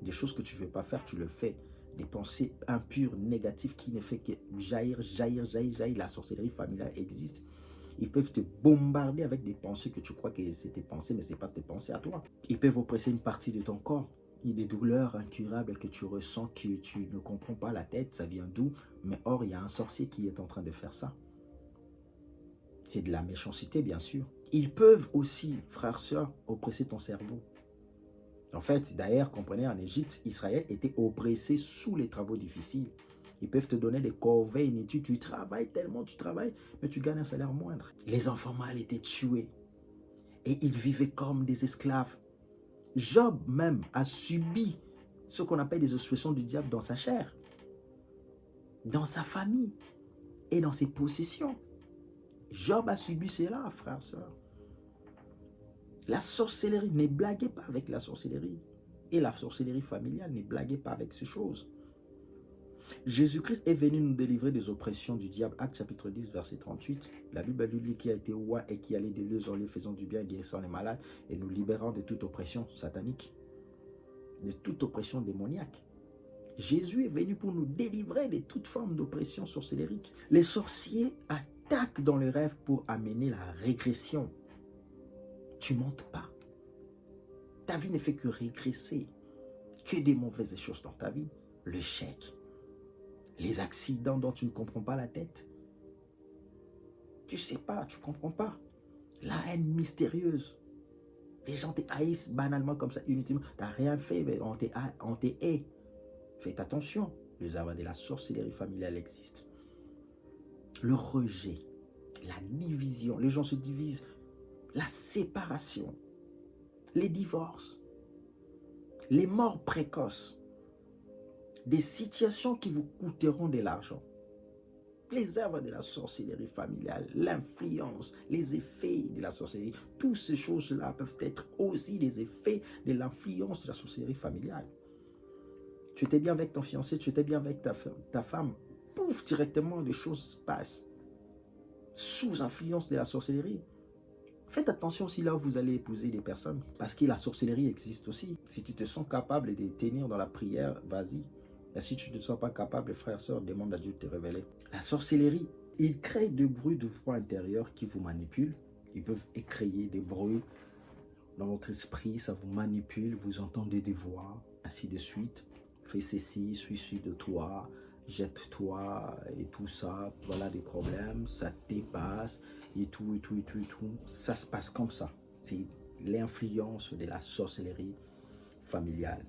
Des choses que tu ne veux pas faire, tu le fais. des pensées impures, négatives qui ne fait que jaillir. La sorcellerie familiale existe. Ils peuvent te bombarder avec des pensées que tu crois que c'est tes pensées, mais ce n'est pas tes pensées à toi. Ils peuvent oppresser une partie de ton corps. Il y a des douleurs incurables que tu ressens, que tu ne comprends pas la tête, ça vient d'où? Mais or, il y a un sorcier qui est en train de faire ça. C'est de la méchanceté, bien sûr. Ils peuvent aussi, frères, sœurs, oppresser ton cerveau. En fait, d'ailleurs, comprenez, en Égypte, Israël était oppressé sous les travaux difficiles. Ils peuvent te donner des corvées, une étude, tu travailles tellement, tu travailles, mais tu gagnes un salaire moindre. Les enfants mâles étaient tués et ils vivaient comme des esclaves. Job même a subi ce qu'on appelle les oppressions du diable dans sa chair, dans sa famille et dans ses possessions. Job a subi cela, frères, sœurs. La sorcellerie, ne blaguez pas avec la sorcellerie. Et la sorcellerie familiale, ne blaguez pas avec ces choses. Jésus-Christ est venu nous délivrer des oppressions du diable. Actes chapitre 10, verset 38. La Bible dit lui qui a été roi et qui allait de lieu en lieu faisant du bien, guérissant les malades et nous libérant de toute oppression satanique, de toute oppression démoniaque. Jésus est venu pour nous délivrer de toute forme d'oppression sorcellérique. Les sorciers attaquent dans le rêve pour amener la régression. Tu ne montes pas. Ta vie ne fait que régresser. Que des mauvaises choses dans ta vie. Le chèque. Les accidents dont tu ne comprends pas la tête. Tu ne sais pas, tu ne comprends pas. La haine mystérieuse. Les gens te haïssent banalement comme ça, inutilement. Tu n'as rien fait, mais on te hait. Faites attention. Les œuvres de la sorcellerie familiale existent. Le rejet. La division. Les gens se divisent. La séparation, les divorces, les morts précoces, des situations qui vous coûteront de l'argent, les œuvres de la sorcellerie familiale, l'influence, les effets de la sorcellerie, toutes ces choses-là peuvent être aussi des effets de l'influence de la sorcellerie familiale. Tu étais bien avec ton fiancé, tu étais bien avec ta femme, pouf, directement les choses se passent sous influence de la sorcellerie. Faites attention si là vous allez épouser des personnes, parce que la sorcellerie existe aussi. Si tu te sens capable de tenir dans la prière, vas-y. Et si tu ne te sens pas capable, frères, sœurs, demande à Dieu de te révéler. La sorcellerie, il crée des bruits de voix intérieure qui vous manipulent. Ils peuvent créer des bruits dans votre esprit, ça vous manipule, vous entendez des voix, ainsi de suite. Fais ceci, suicide-toi, jette-toi et tout ça, voilà des problèmes, ça te dépasse et tout. Ça se passe comme ça. C'est l'influence de la sorcellerie familiale.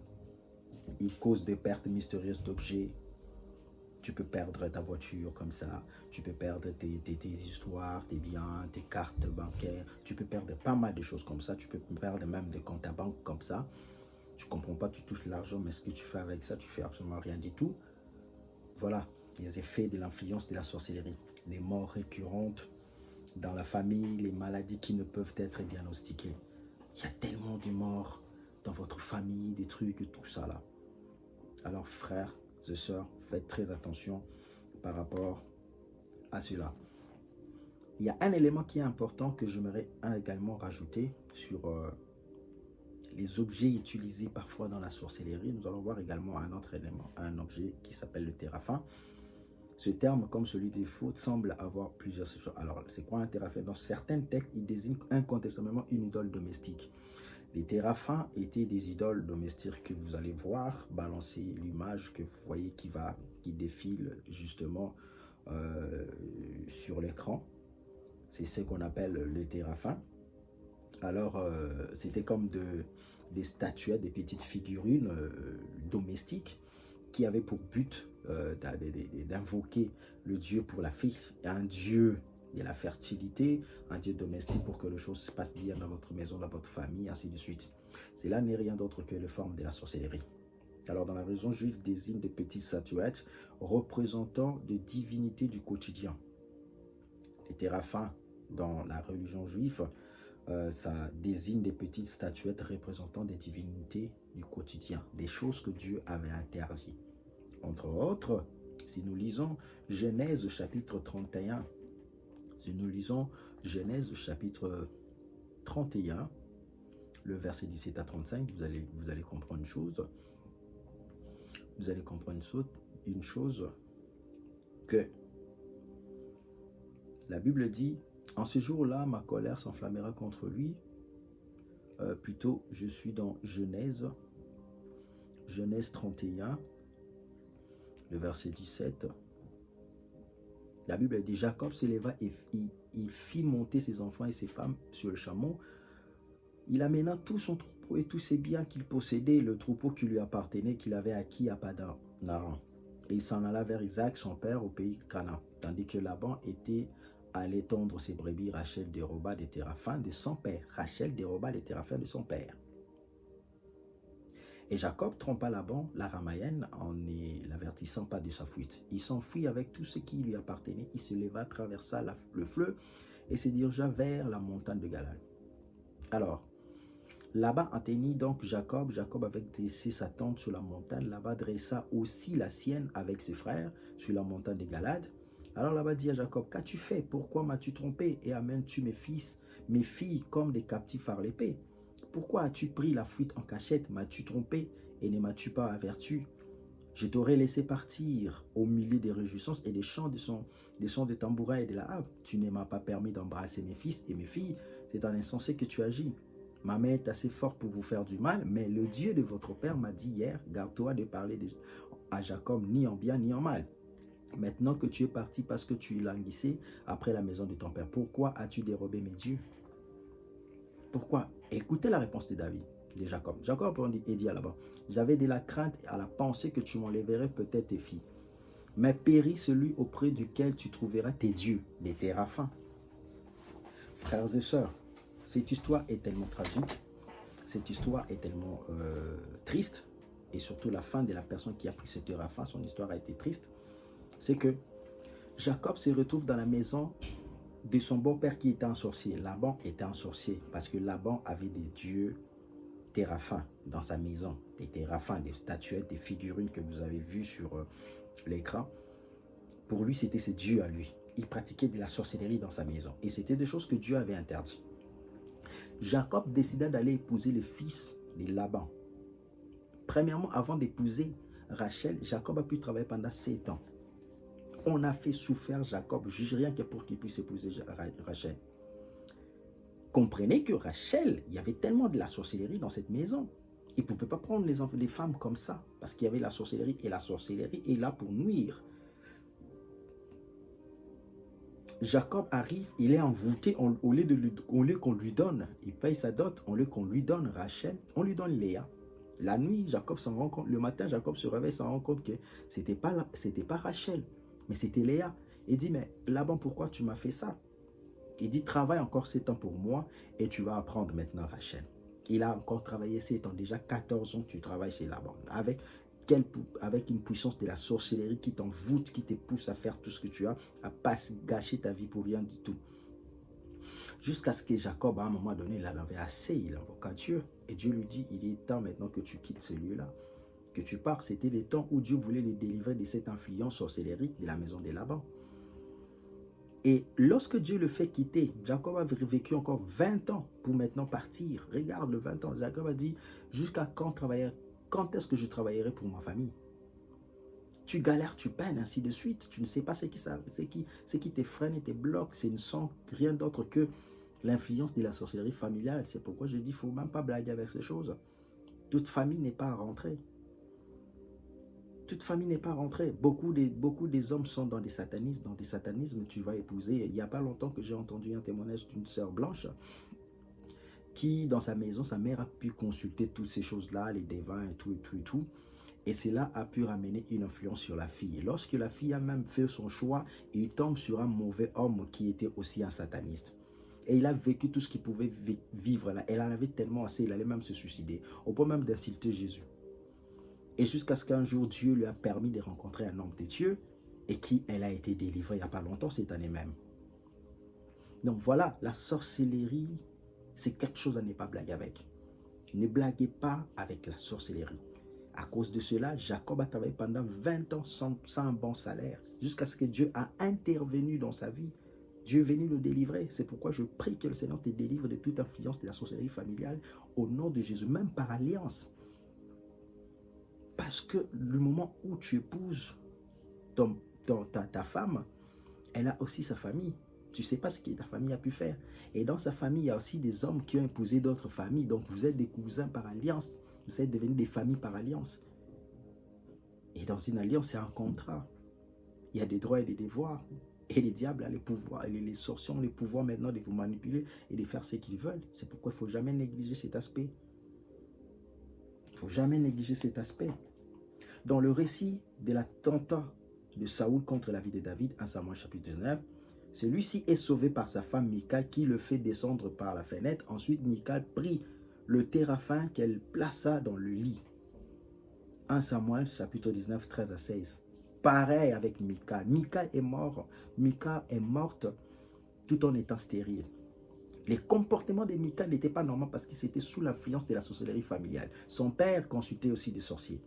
Il cause des pertes mystérieuses d'objets. Tu peux perdre ta voiture comme ça, tu peux perdre tes histoires, tes biens, tes cartes bancaires, tu peux perdre pas mal de choses comme ça, tu peux perdre même des comptes à banque comme ça. Tu ne comprends pas, tu touches l'argent, mais ce que tu fais avec ça, tu fais absolument rien du tout. Voilà, les effets de l'influence de la sorcellerie. Les morts récurrentes dans la famille, les maladies qui ne peuvent être diagnostiquées. Il y a tellement de morts dans votre famille, des trucs et tout ça là. Alors frères et sœurs, faites très attention par rapport à cela. Il y a un élément qui est important que j'aimerais également rajouter sur les objets utilisés parfois dans la sorcellerie. Nous allons voir également un autre élément, un objet qui s'appelle le téraphin. Ce terme, comme celui des fautes, semble avoir plusieurs sections. Alors, c'est quoi un téraphin? Dans certains textes, il désigne incontestablement une idole domestique. Les téraphins étaient des idoles domestiques que vous allez voir balancer l'image que vous voyez qui défile justement sur l'écran. C'est ce qu'on appelle le téraphin. Alors, c'était comme des statuettes, des petites figurines domestiques qui avaient pour but d'invoquer le Dieu pour la fille, un Dieu de la fertilité, un Dieu domestique pour que les choses se passent bien dans votre maison, dans votre famille, ainsi de suite. Cela n'est rien d'autre que les formes de la sorcellerie. Alors, dans la religion juive, désigne des petites statuettes représentant des divinités du quotidien. Les téraphins, dans la religion juive, ça désigne des petites statuettes représentant des divinités du quotidien, des choses que Dieu avait interdites. Entre autres, si nous lisons Genèse chapitre 31, si nous lisons Genèse chapitre 31, le verset 17 à 35, vous allez comprendre une chose. vous allez comprendre une chose, que la Bible dit, en ce jour-là, ma colère s'enflammera contre lui. Plutôt, je suis dans Genèse 31, le verset 17. La Bible dit, Jacob se leva et il fit monter ses enfants et ses femmes sur le chameau. Il amena tout son troupeau et tous ses biens qu'il possédait, le troupeau qui lui appartenait, qu'il avait acquis à Padan-Aram. Et il s'en alla vers Isaac, son père, au pays de Canaan. Tandis que Laban était allé tondre ses brebis, Rachel déroba des téraphins de son père. Rachel déroba les téraphins de son père. Et Jacob trompa Laban, l'araméenne, en ne l'avertissant pas de sa fuite. Il s'enfuit avec tout ce qui lui appartenait. Il se leva, traversa le fleuve et se dirigea vers la montagne de Galad. Alors, Laban atteignit donc Jacob. Jacob avait dressé sa tente sur la montagne. Laban dressa aussi la sienne avec ses frères sur la montagne de Galad. Alors Laban dit à Jacob, qu'as-tu fait? Pourquoi m'as-tu trompé et amènes-tu mes filles comme des captifs par l'épée? Pourquoi as-tu pris la fuite en cachette? M'as-tu trompé et ne m'as-tu pas averti? Je t'aurais laissé partir au milieu des réjouissances et des chants de tambourin et de la harpe. Tu ne m'as pas permis d'embrasser mes fils et mes filles. C'est en insensé que tu agis. Ma main est assez forte pour vous faire du mal, mais le Dieu de votre père m'a dit hier, garde-toi de parler à Jacob ni en bien ni en mal. Maintenant que tu es parti parce que tu languissais après la maison de ton père, pourquoi as-tu dérobé mes dieux? Pourquoi? Écoutez la réponse de David, de Jacob. Jacob répondit et dit à Laban, j'avais de la crainte à la pensée que tu m'enlèverais peut-être tes filles. Mais périt celui auprès duquel tu trouveras tes dieux, les téraphins. Frères et sœurs, cette histoire est tellement tragique, cette histoire est tellement triste, et surtout la fin de la personne qui a pris ce téraphin, son histoire a été triste. C'est que Jacob se retrouve dans la maison de son beau-père qui était un sorcier. Laban était un sorcier parce que Laban avait des dieux téraphins dans sa maison. Des téraphins, des statuettes, des figurines que vous avez vues sur l'écran. Pour lui, c'était ses dieux à lui. Il pratiquait de la sorcellerie dans sa maison. Et c'était des choses que Dieu avait interdites. Jacob décida d'aller épouser le fils de Laban. Premièrement, avant d'épouser Rachel, Jacob a pu travailler pendant 7 ans. On a fait souffrir Jacob, juge rien que pour qu'il puisse épouser Rachel. Comprenez que Rachel, il y avait tellement de la sorcellerie dans cette maison. Il ne pouvait pas prendre les femmes comme ça, parce qu'il y avait la sorcellerie, et la sorcellerie est là pour nuire. Jacob arrive, il est envoûté, au lieu qu'on lui donne, il paye sa dot, au lieu qu'on lui donne Rachel, on lui donne Léa. La nuit, Jacob s'en rend compte, le matin, Jacob se réveille, s'en rend compte que ce n'était pas Rachel, mais c'était Léa. Il dit, mais Laban, pourquoi tu m'as fait ça? Il dit, travaille encore 7 ans pour moi et tu vas apprendre maintenant Rachel. Il a encore travaillé 7 ans, déjà 14 ans tu travailles chez Laban. Avec une puissance de la sorcellerie qui t'envoûte, qui te pousse à faire tout ce que tu as, à pas gâcher ta vie pour rien du tout. Jusqu'à ce que Jacob, à un moment donné, il en avait assez, il invoqua Dieu. Et Dieu lui dit, il est temps maintenant que tu quittes celui-là, que tu pars. C'était le temps où Dieu voulait le délivrer de cette influence sorcellérique de la maison de Laban. Et lorsque Dieu le fait quitter, Jacob a vécu encore 20 ans pour maintenant partir. Regarde le 20 ans. Jacob a dit, jusqu'à quand est-ce que je travaillerai pour ma famille? Tu galères, tu peines, ainsi de suite. Tu ne sais pas ce qui te freine et te bloque. Ce ne sont rien d'autre que l'influence de la sorcellerie familiale. C'est pourquoi je dis, il ne faut même pas blaguer avec ces choses. Toute famille n'est pas rentrée. Toute famille n'est pas rentrée. Beaucoup des hommes sont dans des satanismes. Dans des satanismes, tu vas épouser. Il n'y a pas longtemps que j'ai entendu un témoignage d'une sœur blanche qui, dans sa maison, sa mère a pu consulter toutes ces choses-là, les devins et tout, et tout, et tout. Et cela a pu ramener une influence sur la fille. Et lorsque la fille a même fait son choix, il tombe sur un mauvais homme qui était aussi un sataniste. Et il a vécu tout ce qu'il pouvait vivre là. Elle en avait tellement assez, il allait même se suicider. Au point même d'insulter Jésus. Et jusqu'à ce qu'un jour, Dieu lui a permis de rencontrer un homme de Dieu et elle a été délivrée il n'y a pas longtemps, cette année même. Donc voilà, la sorcellerie, c'est quelque chose à ne pas blaguer avec. Ne blaguez pas avec la sorcellerie. À cause de cela, Jacob a travaillé pendant 20 ans sans un bon salaire, jusqu'à ce que Dieu a intervenu dans sa vie. Dieu est venu le délivrer. C'est pourquoi je prie que le Seigneur te délivre de toute influence de la sorcellerie familiale au nom de Jésus, même par alliance. Parce que le moment où tu épouses ta femme, elle a aussi sa famille. Tu ne sais pas ce que ta famille a pu faire. Et dans sa famille, il y a aussi des hommes qui ont épousé d'autres familles. Donc, vous êtes des cousins par alliance. Vous êtes devenus des familles par alliance. Et dans une alliance, c'est un contrat. Il y a des droits et des devoirs. Et les diables ont les pouvoirs, les sorciers ont les pouvoirs maintenant de vous manipuler et de faire ce qu'ils veulent. C'est pourquoi il ne faut jamais négliger cet aspect. Il ne faut jamais négliger cet aspect. Dans le récit de l'attentat de Saoul contre la vie de David, 1 Samuel chapitre 19, celui-ci est sauvé par sa femme Michal qui le fait descendre par la fenêtre. Ensuite, Michal prit le téraphin qu'elle plaça dans le lit. 1 Samuel chapitre 19, 13 à 16. Pareil avec Michal. Michal est mort. Michal est morte tout en étant stérile. Les comportements de Michal n'étaient pas normaux parce qu'il était sous l'influence de la sorcellerie familiale. Son père consultait aussi des sorciers.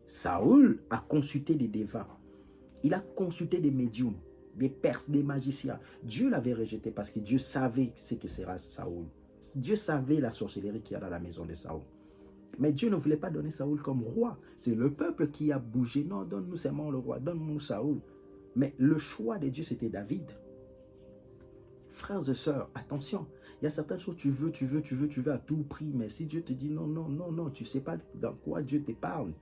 Saoul a consulté des dévins. Il a consulté des médiums, des perses, des magiciens. Dieu l'avait rejeté parce que Dieu savait ce que sera Saoul. Dieu savait la sorcellerie qu'il y a dans la maison de Saoul. Mais Dieu ne voulait pas donner Saoul comme roi. C'est le peuple qui a bougé. Non, donne-nous seulement le roi, donne-nous Saoul. Mais le choix de Dieu, c'était David. Frères et sœurs, attention. Il y a certaines choses, tu veux à tout prix. Mais si Dieu te dit non, non, non, non, tu ne sais pas dans quoi Dieu te parle.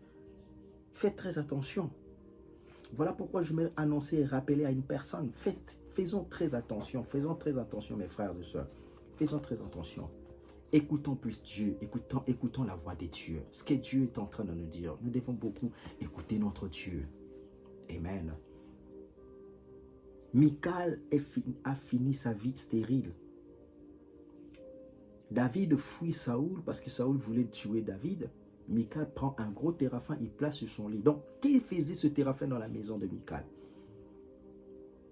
Faites très attention. Voilà pourquoi je m'ai annoncé et rappelé à une personne. Faisons très attention, mes frères et sœurs. Faisons très attention. Écoutons plus Dieu, écoutons la voix de Dieu. Ce que Dieu est en train de nous dire. Nous devons beaucoup écouter notre Dieu. Amen. Michal a fini sa vie stérile. David fuit Saoul parce que Saoul voulait tuer David. Michal prend un gros téraphin, il place sur son lit. Donc, qu'est-ce que faisait ce téraphin dans la maison de Michal?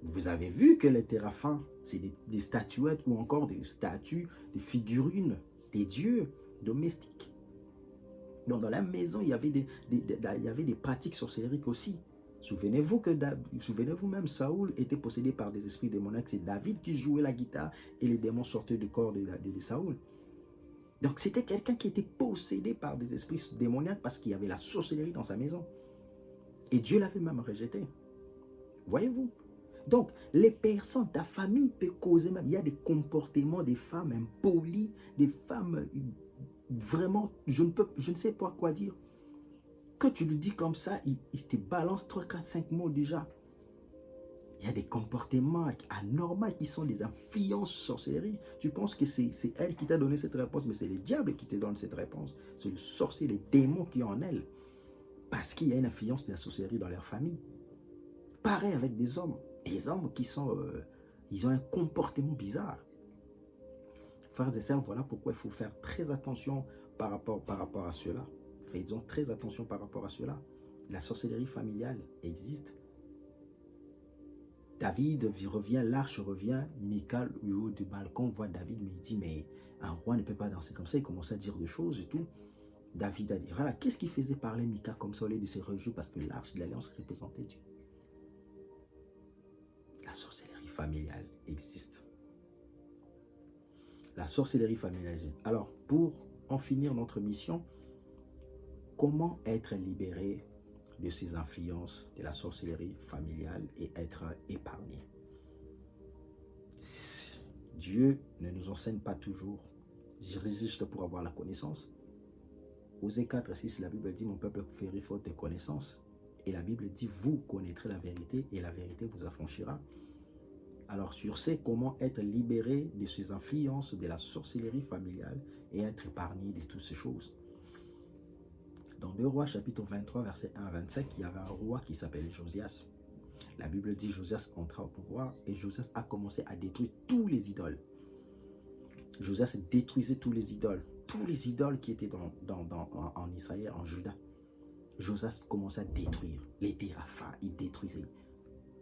Vous avez vu que les téraphins, c'est des statuettes ou encore des statues, des figurines, des dieux domestiques. Donc, dans la maison, il y avait des pratiques sorcellériques aussi. Souvenez-vous même, Saoul était possédé par des esprits démoniaques. C'est David qui jouait la guitare et les démons sortaient du corps de Saoul. Donc, c'était quelqu'un qui était possédé par des esprits démoniaques parce qu'il y avait la sorcellerie dans sa maison. Et Dieu l'avait même rejeté. Voyez-vous? Donc, les personnes, ta famille peut causer même. Il y a des comportements des femmes impolies, des femmes vraiment, je ne sais pas quoi dire. Que tu lui dis comme ça, il te balance 3, 4, 5 mots déjà. Il y a des comportements anormaux qui sont des influences sorcellerie. Tu penses que c'est elle qui t'a donné cette réponse, mais c'est le diable qui te donne cette réponse. C'est le sorcier, les démons qui ont en elle. Parce qu'il y a une influence de la sorcellerie dans leur famille. Pareil avec des hommes. Des hommes qui sont... ils ont un comportement bizarre. Frères et sœurs, voilà pourquoi il faut faire très attention par rapport à cela. Faisons très attention par rapport à cela. La sorcellerie familiale existe. David revient, l'arche revient, Michal, au haut du balcon, voit David, mais il dit, mais un roi ne peut pas danser comme ça. Il commence à dire des choses et tout. David a dit, voilà, qu'est-ce qui faisait parler Michal comme ça au lieu de se réjouir parce que l'arche de l'alliance représentait Dieu. La sorcellerie familiale existe. La sorcellerie familiale existe. Alors, pour en finir notre mission, comment être libéré de ces influences de la sorcellerie familiale et être épargné? Dieu ne nous enseigne pas toujours juste pour avoir la connaissance. Osée 4, 6, la Bible dit, mon peuple fait faute de connaissance. Et la Bible dit, vous connaîtrez la vérité et la vérité vous affranchira. Alors sur ce, comment être libéré de ces influences de la sorcellerie familiale et être épargné de toutes ces choses? Dans 2 Rois, chapitre 23, verset 1 à 25, il y avait un roi qui s'appelait Josias. La Bible dit Josias entra au pouvoir et Josias a commencé à détruire tous les idoles. Josias détruisait tous les idoles qui étaient en Israël, en Juda. Josias commençait à détruire les téraphins, il détruisait.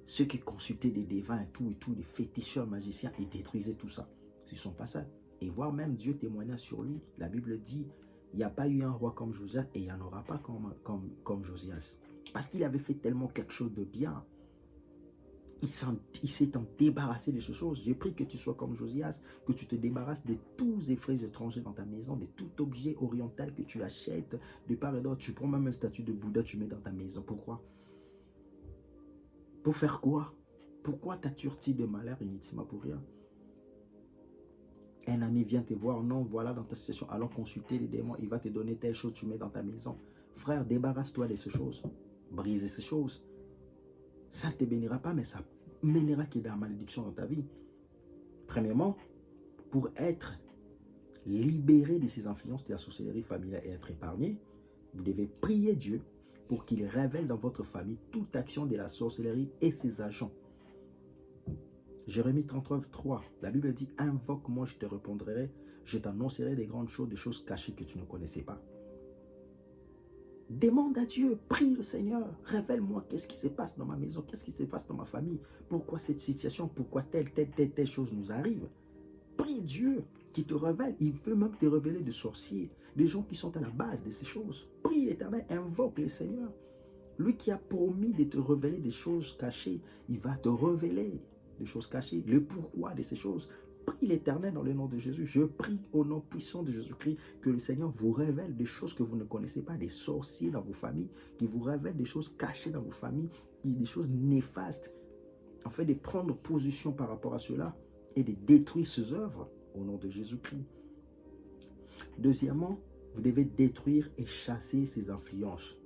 Ceux qui consultaient des devins et tout, les féticheurs magiciens, ils détruisaient tout ça. Ce ne sont pas ça. Et voir même Dieu témoigner sur lui. La Bible dit, il n'y a pas eu un roi comme Josias et il n'y en aura pas comme Josias. Parce qu'il avait fait tellement quelque chose de bien. Il s'est en débarrassé de ces choses. J'ai pris que tu sois comme Josias, que tu te débarrasses de tous les frais étrangers dans ta maison, de tout objet oriental que tu achètes de part et d'autre. Tu prends même un statut de Bouddha, tu mets dans ta maison. Pourquoi? Pour faire quoi? Pourquoi t'attires-tu de malheur inutilement pour rien? Un ami vient te voir, non, voilà dans ta situation, allons consulter les démons, il va te donner telle chose, tu mets dans ta maison. Frère, débarrasse-toi de ces choses. Brise ces choses. Ça ne te bénira pas, mais ça mènera qu'il y ait de la malédiction dans ta vie. Premièrement, pour être libéré de ces influences de la sorcellerie familiale et être épargné, vous devez prier Dieu pour qu'il révèle dans votre famille toute action de la sorcellerie et ses agents. Jérémie 39, 3, la Bible dit, invoque-moi, je te répondrai, je t'annoncerai des grandes choses, des choses cachées que tu ne connaissais pas. Demande à Dieu, prie le Seigneur, révèle-moi qu'est-ce qui se passe dans ma maison, qu'est-ce qui se passe dans ma famille, pourquoi cette situation, pourquoi telle chose nous arrive. Prie Dieu qui te révèle, il peut même te révéler des sorciers, des gens qui sont à la base de ces choses. Prie l'Éternel, invoque le Seigneur. Lui qui a promis de te révéler des choses cachées, il va te révéler des choses cachées, le pourquoi de ces choses. Prie l'Éternel dans le nom de Jésus. Je prie au nom puissant de Jésus-Christ que le Seigneur vous révèle des choses que vous ne connaissez pas, des sorciers dans vos familles, qui vous révèle des choses cachées dans vos familles, des choses néfastes, afin de prendre position par rapport à cela et de détruire ces œuvres au nom de Jésus-Christ. Deuxièmement, vous devez détruire et chasser ces influences,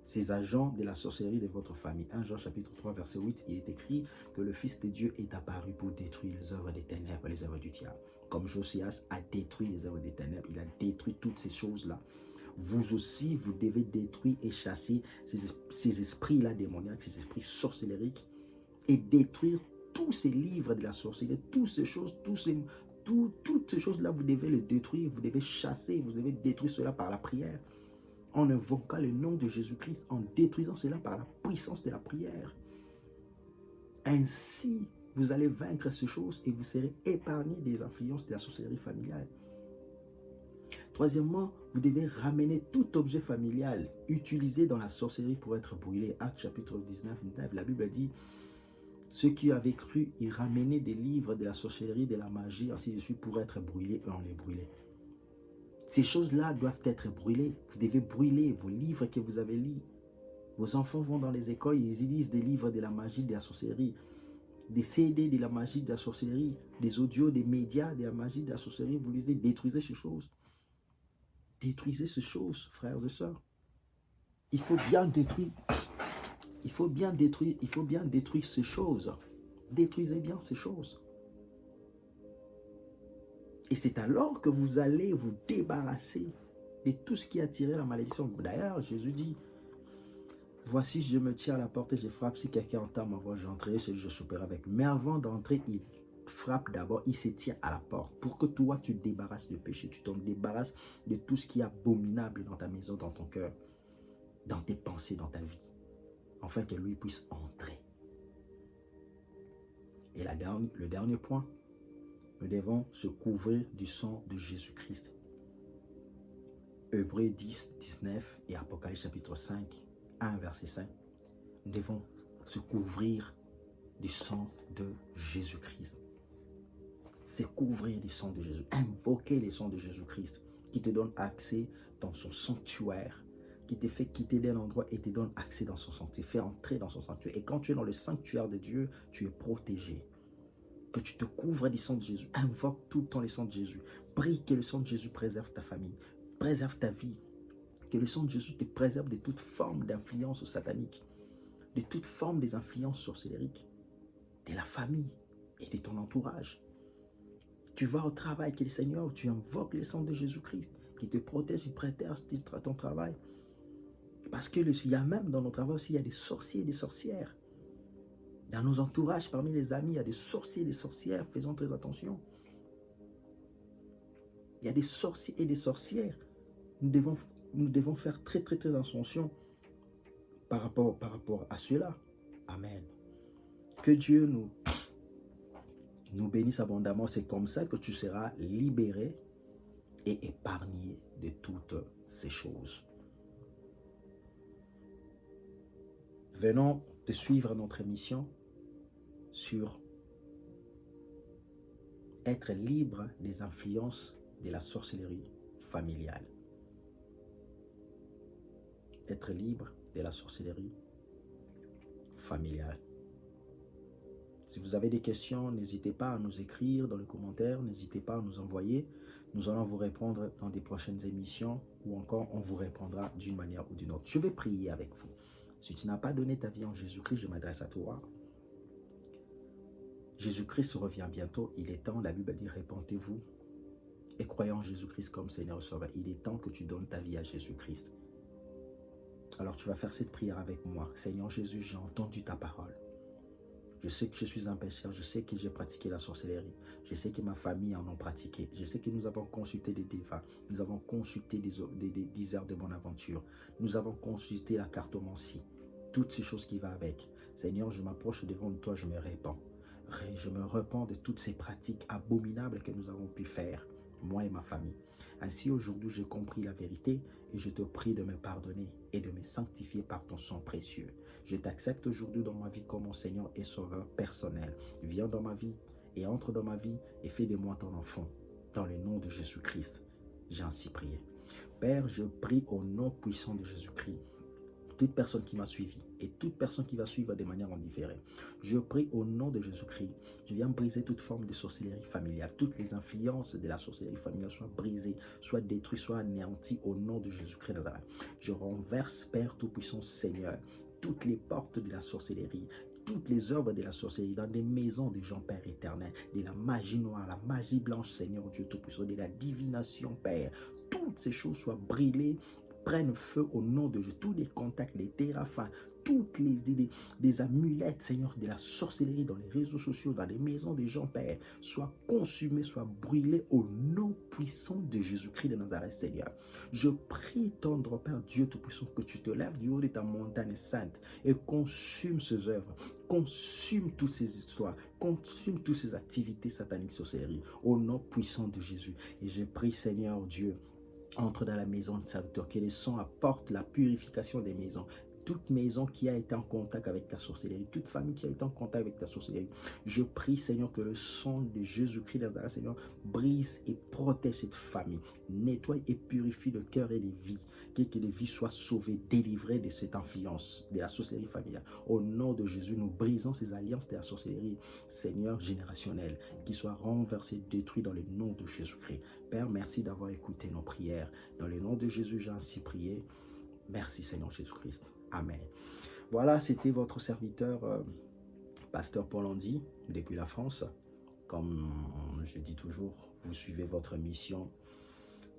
ces agents de la sorcellerie de votre famille. 1 Jean chapitre 3 verset 8, il est écrit que le Fils de Dieu est apparu pour détruire les œuvres des ténèbres, les œuvres du diable. Comme Josias a détruit les œuvres des ténèbres, il a détruit toutes ces choses-là. Vous aussi, vous devez détruire et chasser ces esprits-là démoniaques, ces esprits sorcellériques, et détruire tous ces livres de la sorcellerie, toutes ces choses, toutes ces choses-là, vous devez les détruire, vous devez chasser, vous devez détruire cela par la prière, en invoquant le nom de Jésus-Christ, en détruisant cela par la puissance de la prière. Ainsi, vous allez vaincre ces choses et vous serez épargné des influences de la sorcellerie familiale. Troisièmement, vous devez ramener tout objet familial utilisé dans la sorcellerie pour être brûlé. Actes chapitre 19, la Bible dit, ceux qui avaient cru y ramener des livres de la sorcellerie, de la magie, ainsi de suite, pour être brûlés, et on les brûlait. Ces choses-là doivent être brûlées. Vous devez brûler vos livres que vous avez lus. Vos enfants vont dans les écoles, ils lisent des livres de la magie, de la sorcellerie, des CD de la magie, de la sorcellerie, des audios, des médias de la magie, de la sorcellerie. Vous lisez, détruisez ces choses. Détruisez ces choses, frères et sœurs. Il faut bien détruire. Il faut bien détruire ces choses. Détruisez bien ces choses. Et c'est alors que vous allez vous débarrasser de tout ce qui a attiré la malédiction. D'ailleurs, Jésus dit, voici, je me tiens à la porte et je frappe. Si quelqu'un entend ma voix, j'entrerai, je souperai avec. Mais avant d'entrer, il frappe d'abord, il se tient à la porte pour que toi, tu te débarrasses du péché. Tu t'en débarrasses de tout ce qui est abominable dans ta maison, dans ton cœur, dans tes pensées, dans ta vie. Afin que lui puisse entrer. Et le dernier point, nous devons se couvrir du sang de Jésus-Christ. Hébreux 10, 19 et Apocalypse chapitre 5, 1 verset 5. Nous devons se couvrir du sang de Jésus-Christ. Se couvrir du sang de Jésus. Invoquer le sang de Jésus-Christ qui te donne accès dans son sanctuaire, qui te fait quitter d'un endroit et te donne accès dans son sanctuaire, fait entrer dans son sanctuaire. Et quand tu es dans le sanctuaire de Dieu, tu es protégé. Que tu te couvres du sang de Jésus. Invoque tout le temps le sang de Jésus. Prie que le sang de Jésus préserve ta famille, préserve ta vie. Que le sang de Jésus te préserve de toute forme d'influence satanique, de toute forme des influences sorcellériques, de la famille et de ton entourage. Tu vas au travail, que le Seigneur, tu invoques le sang de Jésus-Christ qui te protège et préserve ton travail. Parce qu'il y a même dans notre travail aussi, il y a des sorciers et des sorcières. Dans nos entourages, parmi les amis, il y a des sorciers et des sorcières. Faisons très attention. Il y a des sorciers et des sorcières. Nous devons faire très attention par rapport à cela. Amen. Que Dieu nous bénisse abondamment. C'est comme ça que tu seras libéré et épargné de toutes ces choses. Venons de suivre notre émission. sur être libre des influences de la sorcellerie familiale. Être libre de la sorcellerie familiale. Si vous avez des questions, n'hésitez pas à nous écrire dans les commentaires, n'hésitez pas à nous envoyer. Nous allons vous répondre dans des prochaines émissions ou encore on vous répondra d'une manière ou d'une autre. Je vais prier avec vous. Si tu n'as pas donné ta vie en Jésus-Christ, je m'adresse à toi. Jésus-Christ revient bientôt. Il est temps, la Bible dit, répentez-vous et croyez en Jésus-Christ comme Seigneur et Sauveur. Il est temps que tu donnes ta vie à Jésus-Christ. Alors tu vas faire cette prière avec moi. Seigneur Jésus, j'ai entendu ta parole. Je sais que je suis un pécheur, je sais que j'ai pratiqué la sorcellerie, je sais que ma famille en a pratiqué, je sais que nous avons consulté des dévas, nous avons consulté des diseurs de bonne aventure, nous avons consulté la cartomancie, toutes ces choses qui vont avec. Seigneur, je m'approche devant toi, je me répands. Je me repens de toutes ces pratiques abominables que nous avons pu faire, moi et ma famille. Ainsi, aujourd'hui, j'ai compris la vérité et je te prie de me pardonner et de me sanctifier par ton sang précieux. Je t'accepte aujourd'hui dans ma vie comme mon Seigneur et Sauveur personnel. Viens dans ma vie et entre dans ma vie et fais de moi ton enfant. Dans le nom de Jésus-Christ, j'ai ainsi prié. Père, je prie au nom puissant de Jésus-Christ. Toute personne qui m'a suivi et toute personne qui va suivre de manière indifférée. Je prie au nom de Jésus-Christ. Je viens briser toute forme de sorcellerie familiale. Toutes les influences de la sorcellerie familiale soient brisées, soient détruites, soient anéanties au nom de Jésus-Christ de Nazareth. Je renverse, Père Tout-Puissant Seigneur, toutes les portes de la sorcellerie, toutes les œuvres de la sorcellerie dans des maisons des gens, Père éternel, de la magie noire, la magie blanche, Seigneur Dieu Tout-Puissant, de la divination, Père. Toutes ces choses soient brûlées, prennent feu au nom de Jésus. Tous les contacts, les téraphins, toutes les amulettes, Seigneur, de la sorcellerie dans les réseaux sociaux, dans les maisons des gens, Père, soient consumés, soient brûlés au nom puissant de Jésus-Christ de Nazareth, Seigneur. Je prie, tendre Père Dieu Tout-Puissant, que tu te lèves du haut de ta montagne sainte et consume ces œuvres, consume toutes ces histoires, consume toutes ces activités sataniques sorcellerie au nom puissant de Jésus. Et je prie, Seigneur Dieu, entre dans la maison de serviteur, que les sons apportent la purification des maisons. Toute maison qui a été en contact avec ta sorcellerie, toute famille qui a été en contact avec ta sorcellerie, je prie, Seigneur, que le sang de Jésus-Christ, Seigneur, brise et protège cette famille, nettoie et purifie le cœur et les vies, que les vies soient sauvées, délivrées de cette influence de la sorcellerie familiale. Au nom de Jésus, nous brisons ces alliances de la sorcellerie, Seigneur, générationnelle, qui soient renversées, détruites dans le nom de Jésus-Christ. Père, merci d'avoir écouté nos prières. Dans le nom de Jésus, j'ai ainsi prié. Merci, Seigneur Jésus-Christ. Amen. Voilà, c'était votre serviteur, Pasteur Paul Andy, depuis la France. Comme je dis toujours, vous suivez votre mission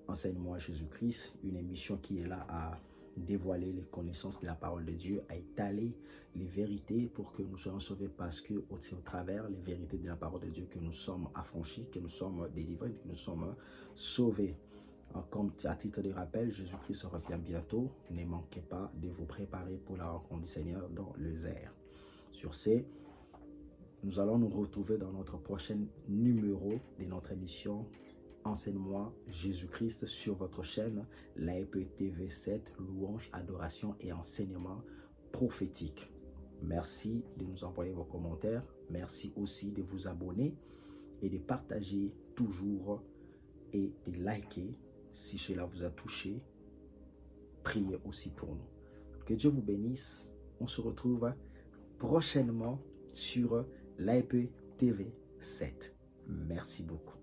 Enseigne-moi Jésus-Christ, une émission qui est là à dévoiler les connaissances de la parole de Dieu, à étaler les vérités pour que nous soyons sauvés, parce que au travers les vérités de la parole de Dieu que nous sommes affranchis, que nous sommes délivrés, que nous sommes sauvés. Comme à titre de rappel, Jésus-Christ revient bientôt. Ne manquez pas de vous préparer pour la rencontre du Seigneur dans les airs. Sur ce, nous allons nous retrouver dans notre prochain numéro de notre émission Enseigne-moi Jésus-Christ sur votre chaîne l'AEP TV 7, louange, adoration et enseignement prophétique. Merci de nous envoyer vos commentaires. Merci aussi de vous abonner et de partager toujours et de liker si cela vous a touché. Priez aussi pour nous. Que Dieu vous bénisse. On se retrouve prochainement sur l'AEP TV 7. Merci beaucoup.